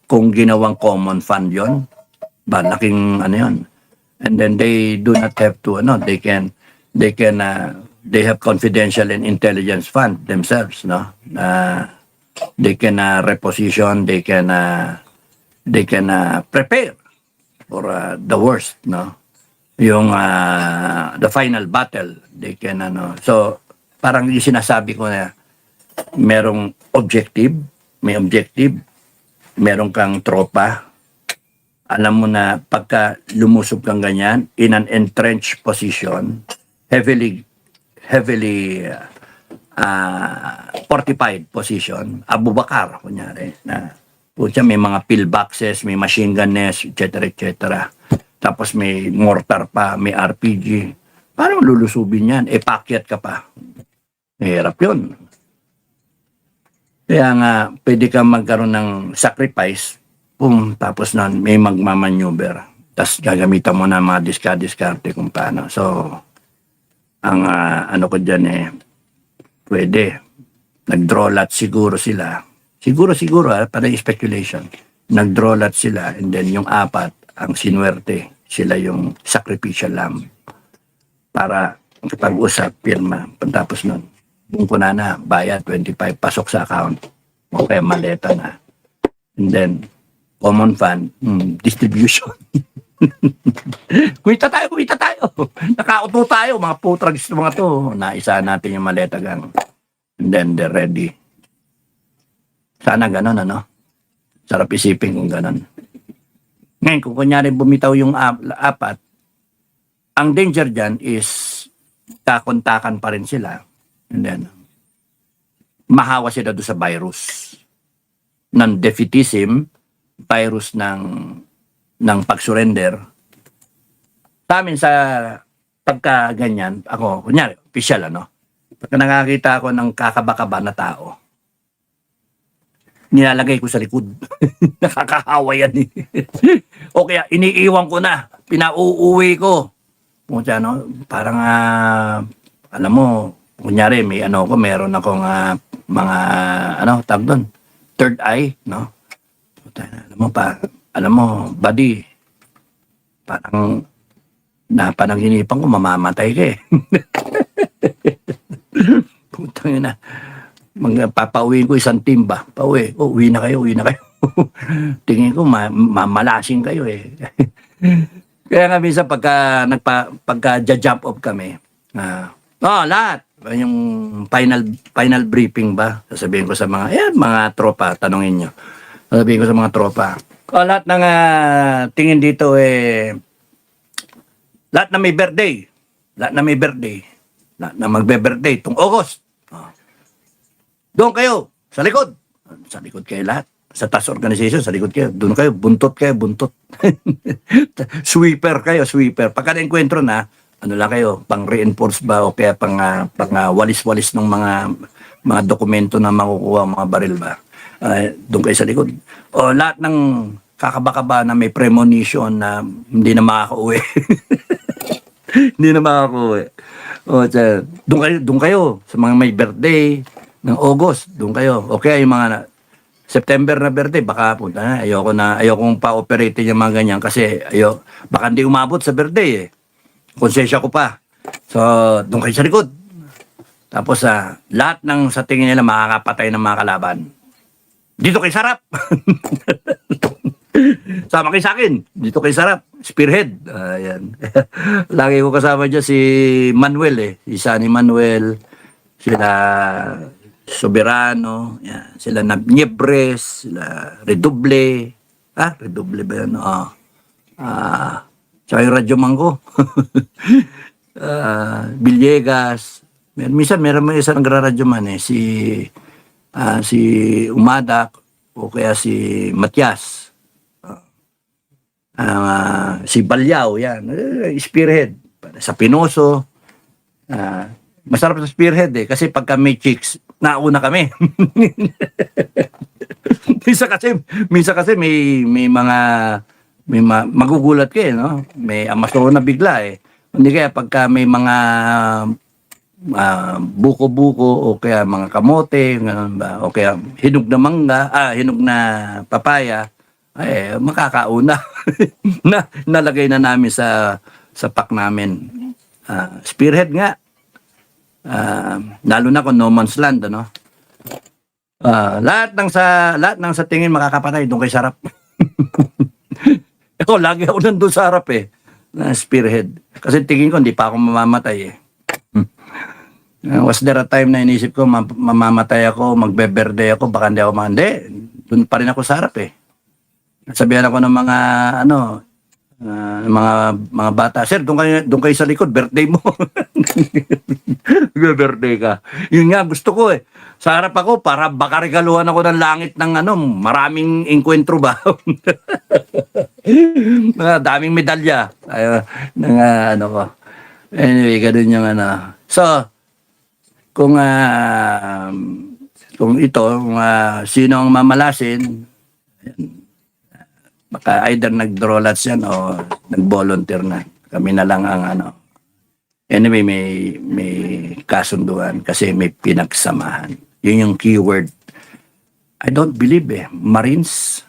kung ginawang common fund yon, laking ano yon. And then they do not have to, they have confidential and intelligence fund themselves, no? They can reposition, they can prepare for the worst, no? Yung the final battle, they can so parang yung sinasabi ko na merong objective, merong kang tropa. Alam mo na pagka lumusob kang ganyan in an entrenched position, heavily fortified position, Abu Bakar kunyari na pucha, may mga pillboxes, may machine gun nest, etc. Tapos may mortar pa, may RPG. Paano lulusubin yan? Pakyat ka pa. Mahirap yun. Kaya nga, pwede ka magkaroon ng sacrifice, tapos na may magmamaneuver. Tapos gagamitan mo na mga diskarte kung paano. So, ang ano ko dyan pwede. Nag-draw lot siguro sila. Siguro, parang speculation. Nag-draw lot sila and then yung apat, ang sinuwerte, sila yung sacrificial lamb. Para pag-usap, pirma. Tapos nun, kung na, bayad, 25, pasok sa account. Okay, maleta na. And then, common fund, distribution. Kumita tayo. Nakauto tayo, mga putrags mga to. Naisa natin yung maleta gang. And then, they're ready. Sana ganon, Sarap isipin kung ganon. Ngayon, kung kunyari bumitaw yung apat, ang danger dyan is kakontakan pa rin sila. And then, mahawa sila doon sa virus ng defeatism, virus ng pag-surrender. Sa amin sa pagka ganyan, ako, kunyari, official, pagka nakakita ako ng kakaba-kaba na tao, nilalagay ko sa likod. Nakakahawa yan o kaya iniiwan ko na, pinauuwi ko. Parang alam mo, kunyari meron akong mga tawag doon, third eye, alam mo, buddy, parang napanaginipan ko, mamamatay ka Putang ina. Papauwiin ko isang timba. Uwi na kayo. Tingin ko, malasing kayo Kaya nga minsan pagka jump off kami, lahat. Yung final briefing ba? Sasabihin ko sa mga tropa, tanongin nyo. Sasabihin ko sa mga tropa. Lahat ng tingin dito lahat na may birthday. Lahat na magbe-birthday itong August. Doon kayo, sa likod. Sa likod kayo lahat. Sa task organization, sa likod kayo. Doon kayo, buntot. Sweeper. Pagka na-enkwentro na, lang kayo, pang-reinforce ba o kaya pang walis-walis ng mga dokumento na makukuha, mga baril ba. Doon kayo sa likod. O lahat ng kakaba-kaba na may premonition na hindi na makakauwi. O, doon kayo sa mga may birthday, ng August, doon kayo. Okay, yung mga September na birthday, baka punta na. Ayokong pa-operate yung mga ganyan kasi baka hindi umabot sa birthday Konsensya ko pa. So, doon kayo sa likod. Tapos lahat ng sa tingin nila makakapatay ng mga kalaban. Dito kayo sarap. Sama kayo sa akin. Dito kayo sarap. Spearhead. Ayan. Lagi ko kasama dyan si Manuel eh. Si Sunny Manuel. Sila Soberano. Yan. Sila Niebres. Sila Redoble. Redoble ba yan? Tsaka yung Radyo Mangko. Villegas. Minsan meron mo isa nagra-radyo man eh. Si Umadak o kaya si Matias. Si Balyao, yan. Spearhead. Sa Pinoso. Masarap sa Spearhead eh. Kasi pagka may chicks, nauna kami. minsan kasi may mga magugulat ka eh, no? May Amazona bigla eh. Hindi kaya pagka may mga buko-buko o kaya mga kamote, ganun ba? O kaya hinog na mangga, hinog na papaya, makakauna. Nalagay na namin sa pack namin. Spearhead nga. Lalo na kung no man's land, ano? Lahat ng sa tingin makakapatay doon kay sarap. Lagi ako nandun sa harap eh. Na Spearhead. Kasi tingin ko hindi pa ako mamamatay eh. Was there a time na inisip ko mamamatay ako, magbeberde ako, baka hindi ako hindi. Doon pa rin ako sa harap eh. Sabihan ako ng mga mga bata, sir, doon kayo sa likod, birthday mo. Birthday ka. Yun nga, gusto ko eh. Sa harap ako, para baka regaluhan ako ng langit ng maraming enkwentro ba? Daming medalya. Ko. Anyway, ganun yung So, kung sino ang mamalasin, baka either nag-draw lots yan o nag-volunteer na. Kami na lang ang Anyway, may kasunduan kasi may pinagsamahan. Yun yung keyword. I don't believe Marines,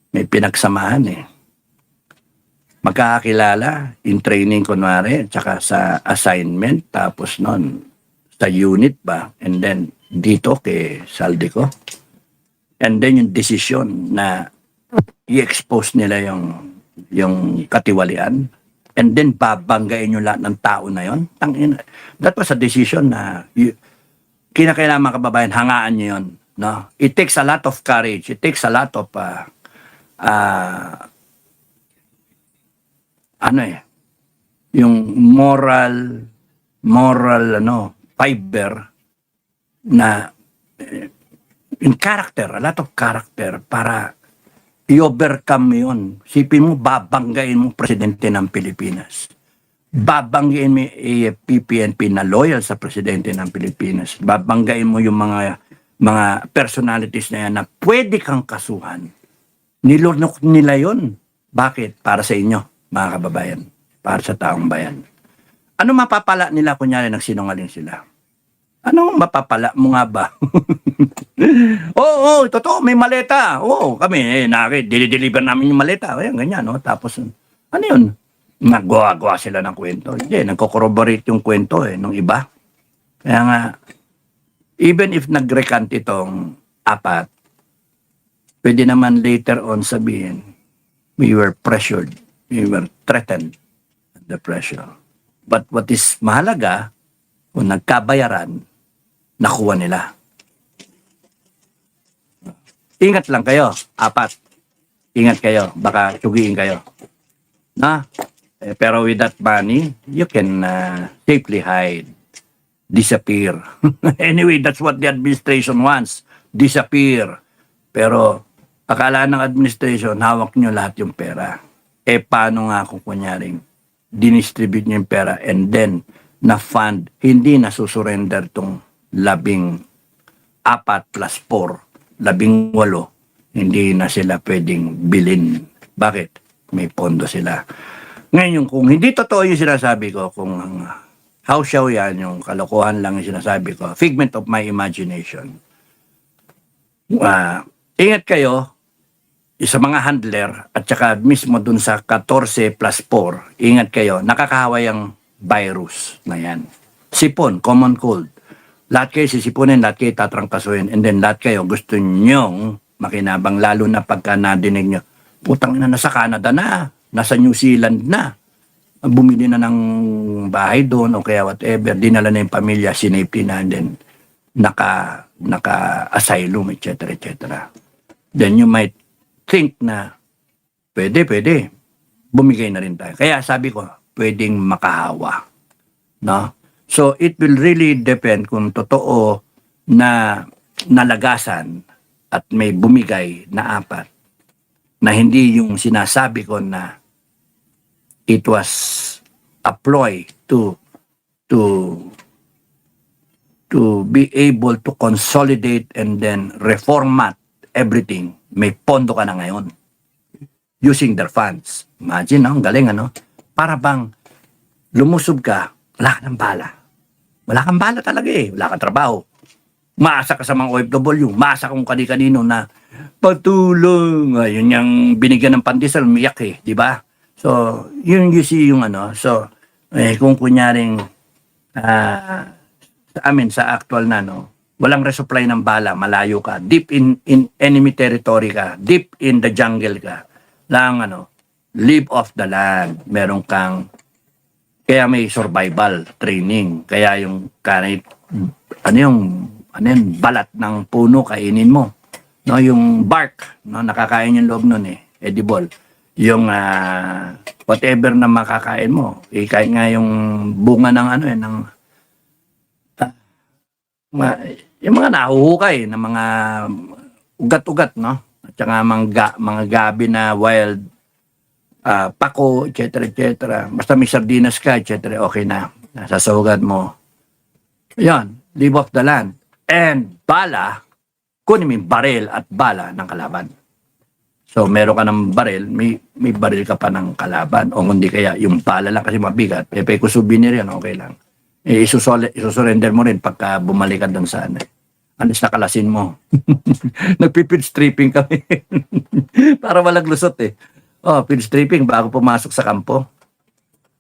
may pinagsamahan Magkakakilala in training kunwari, tsaka sa assignment, tapos nun sa unit ba, and then dito kay Saldico. And then yung decision na i-expose nila yung katiwalian, and then babanggain yung lahat ng tao na yon. That was a decision na kinakailangan mga kababayan, hangaan nyo yun. No? It takes a lot of courage. It takes a lot of yung moral fiber na in character, a lot of character para i-overcome yun. Sipin mo, babanggain mo presidente ng Pilipinas. Babanggain mo PNP na loyal sa presidente ng Pilipinas. Babanggain mo yung mga personalities na yan na pwede kang kasuhan. Nilunok nila yun. Bakit? Para sa inyo, mga kababayan. Para sa taong bayan. Ano mapapala nila kunyari nagsinungaling sila? Anong mapapala mo nga ba? Oo, totoo, may maleta. Oo, kami, deliver namin yung maleta. Ayan, ganyan, no? Tapos, ano yun? Naggawa sila ng kwento. Hindi, nagko-corroborate yung kwento, nung iba. Kaya nga, even if nag-recant itong apat, pwede naman later on sabihin, we were pressured, we were threatened, the pressure. But what is mahalaga, kung nagkabayaran, nakuha nila. Ingat lang kayo, apat. Ingat kayo, baka tugiin kayo. Pero with that money, you can safely hide, disappear. Anyway, that's what the administration wants, disappear. Pero akala ng administration, hawak nyo lahat yung pera. Paano nga kung kunyaring dinistribute nyo yung pera and then na-fund, hindi na susurrender tong 14 plus 4, 18, hindi na sila pwedeng bilhin. Bakit? May pondo sila. Ngayon, kung hindi totoo yung sinasabi ko, kung how show yan, yung kalokohan lang yung sinasabi ko, figment of my imagination. Ingat kayo, sa mga handler, at saka mismo dun sa 14 plus 4, ingat kayo, nakakahawa yung virus na yan. Sipon, common cold. Lahat kayo sisipunin, lahat kayo tatrangkasuhin, and then lahat kayo gusto nyong makinabang, lalo na pagka nadinig nyo, putang ina, nasa Canada na, nasa New Zealand na, bumili na ng bahay doon o kaya whatever, dinala na yung pamilya, sinafety na, and then naka-asylum, etc., etc. Then you might think na pwede, bumigay na rin tayo. Kaya sabi ko, pwedeng makahawa. No? So it will really depend kung totoo na nalagasan at may bumigay na 4, na hindi yung sinasabi ko na it was a ploy to be able to consolidate and then reformat everything. May pondo ka na ngayon using their funds. Imagine, no? Ang galing, ano? Para bang lumusob ka, wala ka ng bala. Wala kang bala talaga eh. Wala kang trabaho. Maasa ka sa mga OFW. Maasa kung kani-kanino na patulong. Yun yung binigyan ng pandesal, umiyak eh. Di ba? So, yun you see yung ano. So, kung kunyaring sa amin, sa actual na, no, walang resupply ng bala, malayo ka, deep in enemy territory ka, deep in the jungle ka, lang ano, live off the land. Meron kang, kaya may survival training. Kaya yung kahit, ano yung balat ng puno kainin mo. No, yung bark, no, nakakain yung loob nun eh, edible. Yung whatever na makakain mo, kahit nga yung bunga ng ano eh, ng yung mga nahuhukay ng mga ugat-ugat, no? At saka mga gabi na wild pako, etc., etc. Basta may sardinas ka, etc., okay na. Nasasawagad mo. Yan, live off the land. And bala, kunin mo yung baril at bala ng kalaban. So, meron ka ng baril, may baril ka pa ng kalaban. O kundi kaya, yung bala lang kasi mabigat. Kung souvenir yan, okay lang. Isusurrender mo rin pagka bumalik ka doon sa ano. Alis na kalasin mo. Nagpipid stripping kami. Para walang lusot eh. Oh, feed stripping bago pumasok sa kampo.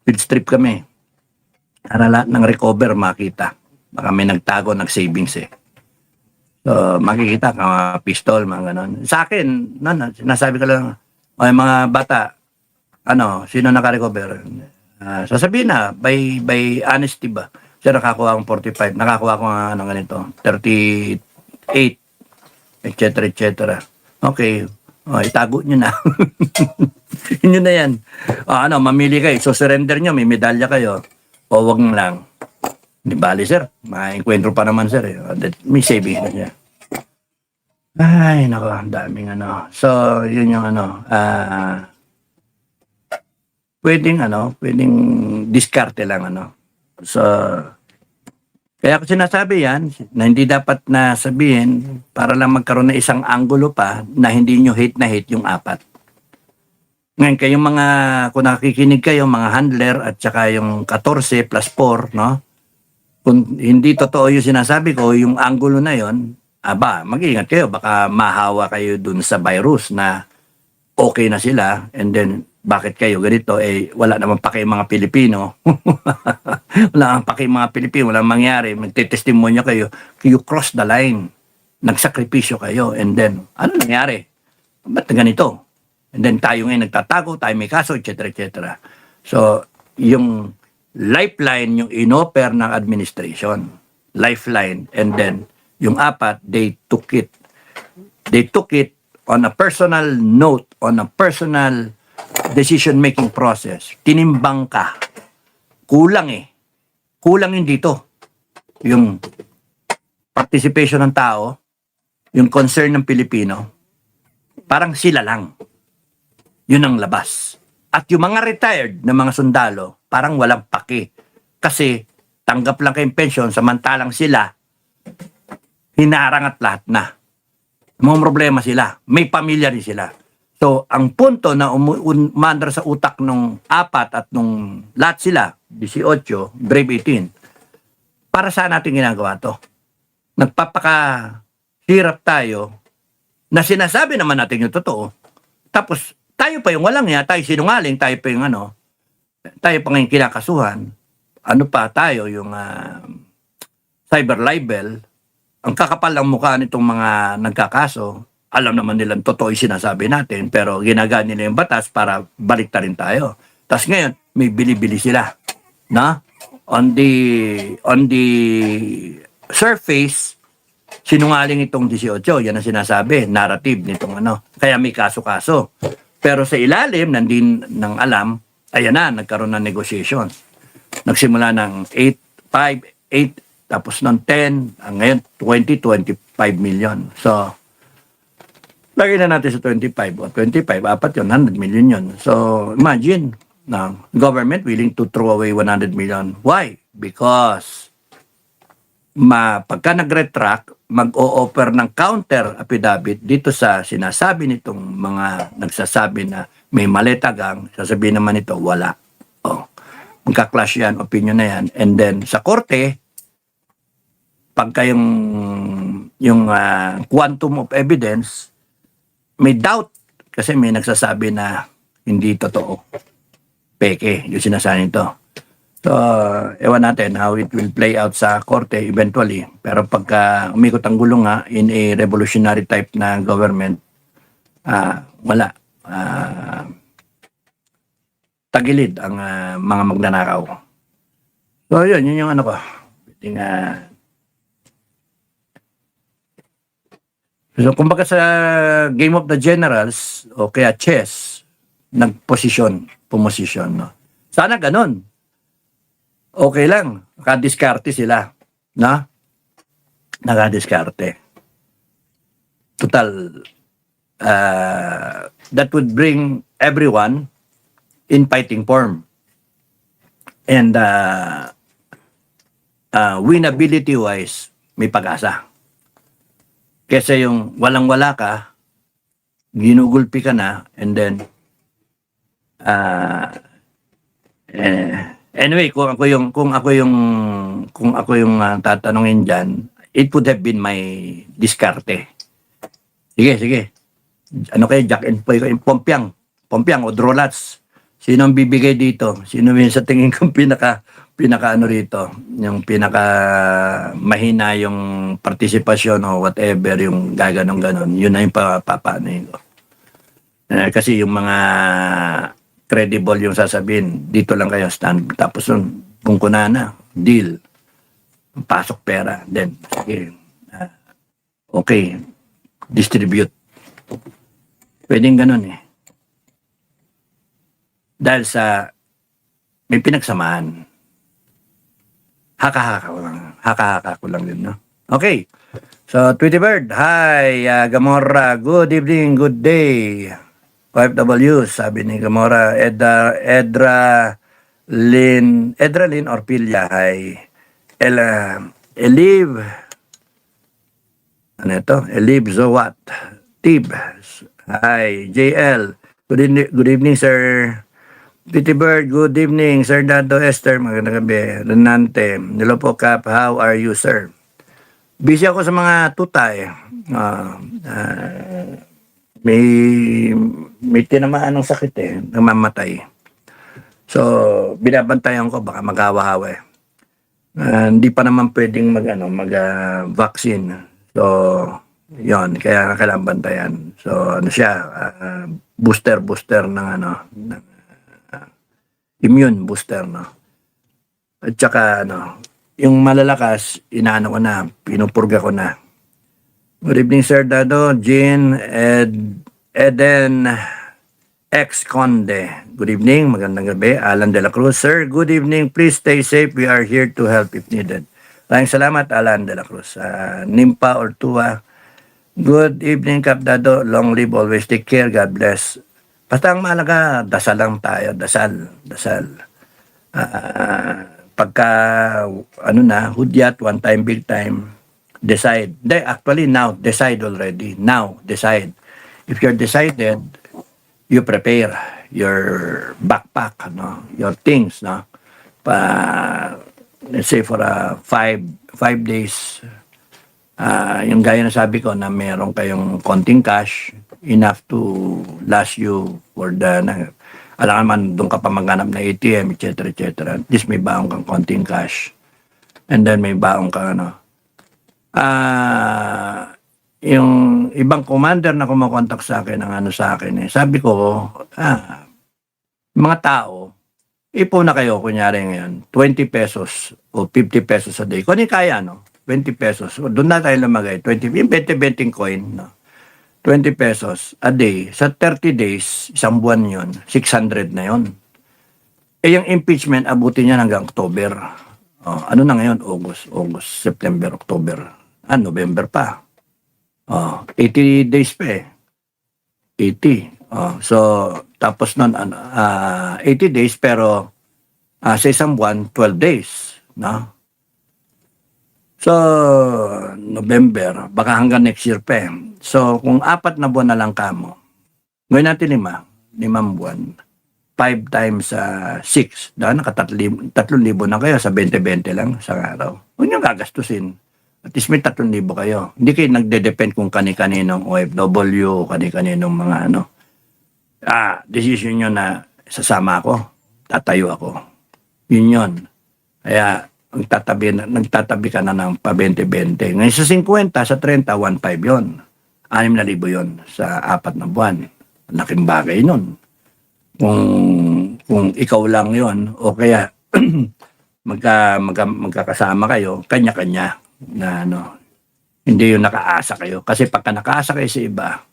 Feed strip kami. Para lahat ng recover makita. Baka may nagtago, nag-savings eh. So, makikita ka mga pistol, mga ganon. Sa akin, nasabi ko lang, yung mga bata, sino naka-recover? Sasabihin na, by honesty ba? Siya nakakuha akong 45, nakakuha akong ganito, 38, etc., etc. Okay, itago nyo na. Yun na yan. Mamili kayo, so surrender nyo, may medalya kayo, o wag lang. Di bali, sir. Maenkwentro pa naman, sir. May saving na siya. Ay, nako, ang daming So, yun yung pwedeng diskarte lang, So, kaya ko sinasabi yan, na hindi dapat na sabihin para lang magkaroon ng isang anggulo pa na hindi nyo hate na hate yung 4. Ngayon, kayong mga, kung nakikinig kayo, mga handler at saka yung 14 plus 4, no? Kung hindi totoo yung sinasabi ko, yung anggulo na yon, mag-iingat kayo. Baka mahawa kayo dun sa virus na okay na sila. And then, bakit kayo ganito? Wala naman pa kayo mga Pilipino. Wala naman pa kayo mga Pilipino. Wala mangyari. Magtitestimonya kayo. You cross the line. Nagsakripisyo kayo. And then, ano nangyari? Ba't ganito? And then, tayo ngayon nagtatago. Tayo may kaso, etc., etc. So, yung lifeline yung inoper ng administration. Lifeline. And then, yung 4, they took it. They took it on a personal note, on a personal decision-making process. Tinimbang ka. Kulang eh. Kulang yun dito. Yung participation ng tao, yung concern ng Pilipino, parang sila lang. Yun ang labas. At yung mga retired na mga sundalo, parang walang paki. Kasi tanggap lang kayong pension, samantalang sila, hinarang at lahat na. Mga problema sila. May pamilya rin sila. So, ang punto na umandar sa utak nung 4 at nung lahat sila, 18, Brave 18, para saan natin ginagawa to? Nagpapakahirap tayo na sinasabi naman natin yung totoo. Tapos, tayo pa yung walang tayo sinungaling, tayo pa yung tayo pa ngayon kinakasuhan. Ano pa tayo, yung cyber libel, ang kakapal ng mukha nitong mga nagkakaso, alam naman nilang totoo yung sinasabi natin, pero ginagamit nila yung batas para baliktarin tayo. Tapos ngayon, may bili-bili sila. Na? On the surface, sinungaling itong 18. Yan ang sinasabi, narrative nitong ano. Kaya may kaso-kaso. Pero sa ilalim, nandin ng alam, ayan na, nagkaroon ng negotiations. Nagsimula ng 8, 5, 8, tapos ng 10, ngayon 20, 25 million. So, lagay na natin sa 25. O 25, apat yun, 100 million yun. So, imagine, na government willing to throw away 100 million. Why? Because pagka nag-retract, mag-o-offer ng counter affidavit dito sa sinasabi nitong mga nagsasabi na may maletagang, sasabihin naman ito, wala. Oh. Magka-clash yan, opinion na yan. And then sa korte, pagka yung quantum of evidence, may doubt kasi may nagsasabi na hindi totoo. Peke, yung sinasabi nito. So, ewan natin how it will play out sa korte eventually. Pero pagka umikot ang gulong nga in a revolutionary type na government, wala. Tagilid ang mga magnanakaw. So, yun yung ano ko. So, kumbaga sa Game of the Generals o kaya chess, pumosisyon, no? Sana ganun. Okay lang. Nakadiskarte sila. No? Nakadiskarte. Total, that would bring everyone in fighting form. And winnability-wise, may pag-asa. Kasi yung walang-wala ka, ginugulpi ka na, and then anyway, kung ako yung tatanungin diyan, it would have been my diskarte. Sige. Ano kayo, Jack and Poy, Pompiang o Drolats. Sino ang bibigay dito? Sino yung sa tingin kong pinaka ano rito, yung pinaka mahina yung partisipasyon o whatever, yung gaganon-ganon, yun na yung papaanoin ko. Kasi yung mga credible yung sasabihin, dito lang kayo stand. Tapos kung kunana, deal. Pasok pera. Then, sige. Okay. Distribute. Pwedeng ganun eh. Dahil sa may pinagsamaan. Haka-haka ko lang din, no? Okay. So, Tweety Bird, hi, Gamora, good evening, good day. OFW, sabi ni Gamora, Edra Lin Orpilla, hi. Eliv, ano ito? Eliv Zowat, Tib, hi. JL, good evening, sir. Tweety Bird, good evening, Sir Dado Esther, magandang gabi. Renante, hello po, Cap, how are you, sir? Busy ako sa mga tutay. May tinamaan ng sakit eh, namamatay. So, binabantayan ko, baka mag-awa-hawa eh. Hindi pa naman pwedeng mag-vaccine. So, yon, kaya kailangan bantayan. So, ano siya, booster ng immune booster, no? At saka, yung malalakas, inaano ko na, pinupurga ko na. Good evening, Sir Dado, Jean, Eden, Conde. Good evening, magandang gabi. Alan de la Cruz. Sir, good evening. Please stay safe. We are here to help if needed. Maraming salamat, Alan de la Cruz. Nimpa Ortua. Good evening, Cap Dado. Long live, always take care. God bless. Basta ang mahalaga, dasal lang tayo. Dasal. Pagka, hudyat, one time, big time, decide. Actually, now, decide already. Now, decide. If you're decided, you prepare your backpack, your things, let's say for 5 days, yung gaya na sabi ko na meron kayong konting cash, enough to last you for alam naman, doon ka pa maghanap na ATM, etc. At least may baong kang konting cash. And then may baong kang yung ibang commander na kumokontak sa akin, ang ano sa akin, sabi ko, mga tao, ipon na kayo, kunyari ngayon, 20 pesos o 50 pesos a day. Kung ano yung kaya, no? 20 pesos. O, doon na tayo lumagay. 20, yung 20 coin, no? 20 pesos a day. Sa 30 days, isang buwan yon, 600 na yon. Yung impeachment, abutin niya hanggang October. Ano na ngayon? August, September, October. November pa. 80 days pa eh. 80. So, tapos nun, 80 days, pero sa isang buwan, 12 days. No? So, November, baka hanggang next year pa eh. So, kung 4 na buwan na lang kamo, gawin natin 5 buwan. 5 times 6, naka 3,000 na kayo sa 20-20 lang sa araw. Huwag nyo gagastusin. At least may 3,000 kayo. Hindi kayo nagde-depend kung kani-kaninong OFW, kani-kaninong mga decision nyo na sasama ako, tatayo ako. Yun. Kaya nagtatabi ka na ng pa 20-20. Ngayon sa 50, sa 30, 1,500 yun. 6,000 yun sa 4 na buwan. Laking bagay nun. Kung ikaw lang yon o kaya magkakasama kayo, kanya-kanya na hindi yung nakaasa kayo. Kasi pagka nakaasa kayo sa iba,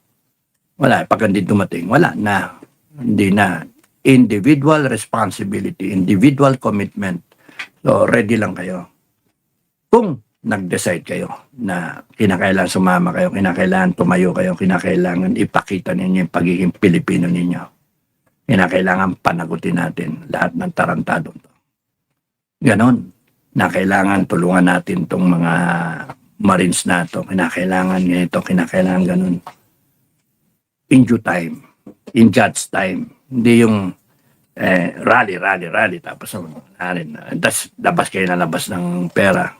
wala, pag hindi dumating, wala na. Hindi na. Individual responsibility, individual commitment. So, ready lang kayo. Kung nag-decide kayo na kinakailangan sumama kayo, kinakailangan tumayo kayo, kinakailangan ipakita ninyo yung pagiging Pilipino ninyo. Kinakailangan panagutin natin lahat ng tarantado to. Ganon. Na kailangan tulungan natin tong mga Marines na to. Kinakailangan ganito, kinakailangan ganon. In due time. In God's time. Hindi yung rally. Tapos labas kayo na labas ng pera.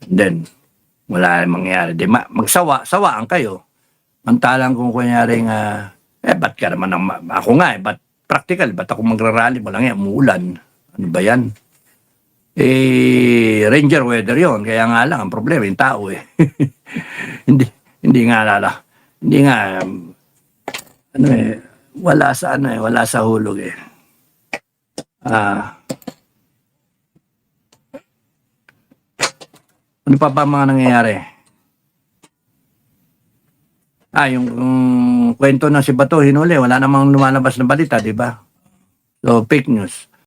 Then, wala mangyayari. Magsawaan kayo. Mantalang kung kunyari ba't ka naman ako nga ba't practical, ba't ako magrarally mo lang yan, umuulan. Ano ba yan? Ranger weather yon, kaya nga lang, ang problema, yung tao hindi nga, wala sa hulog ano pa ba mga nangyayari? Yung kwento ng si Bato, hinuli, wala namang lumalabas na balita, di ba? So, fake news.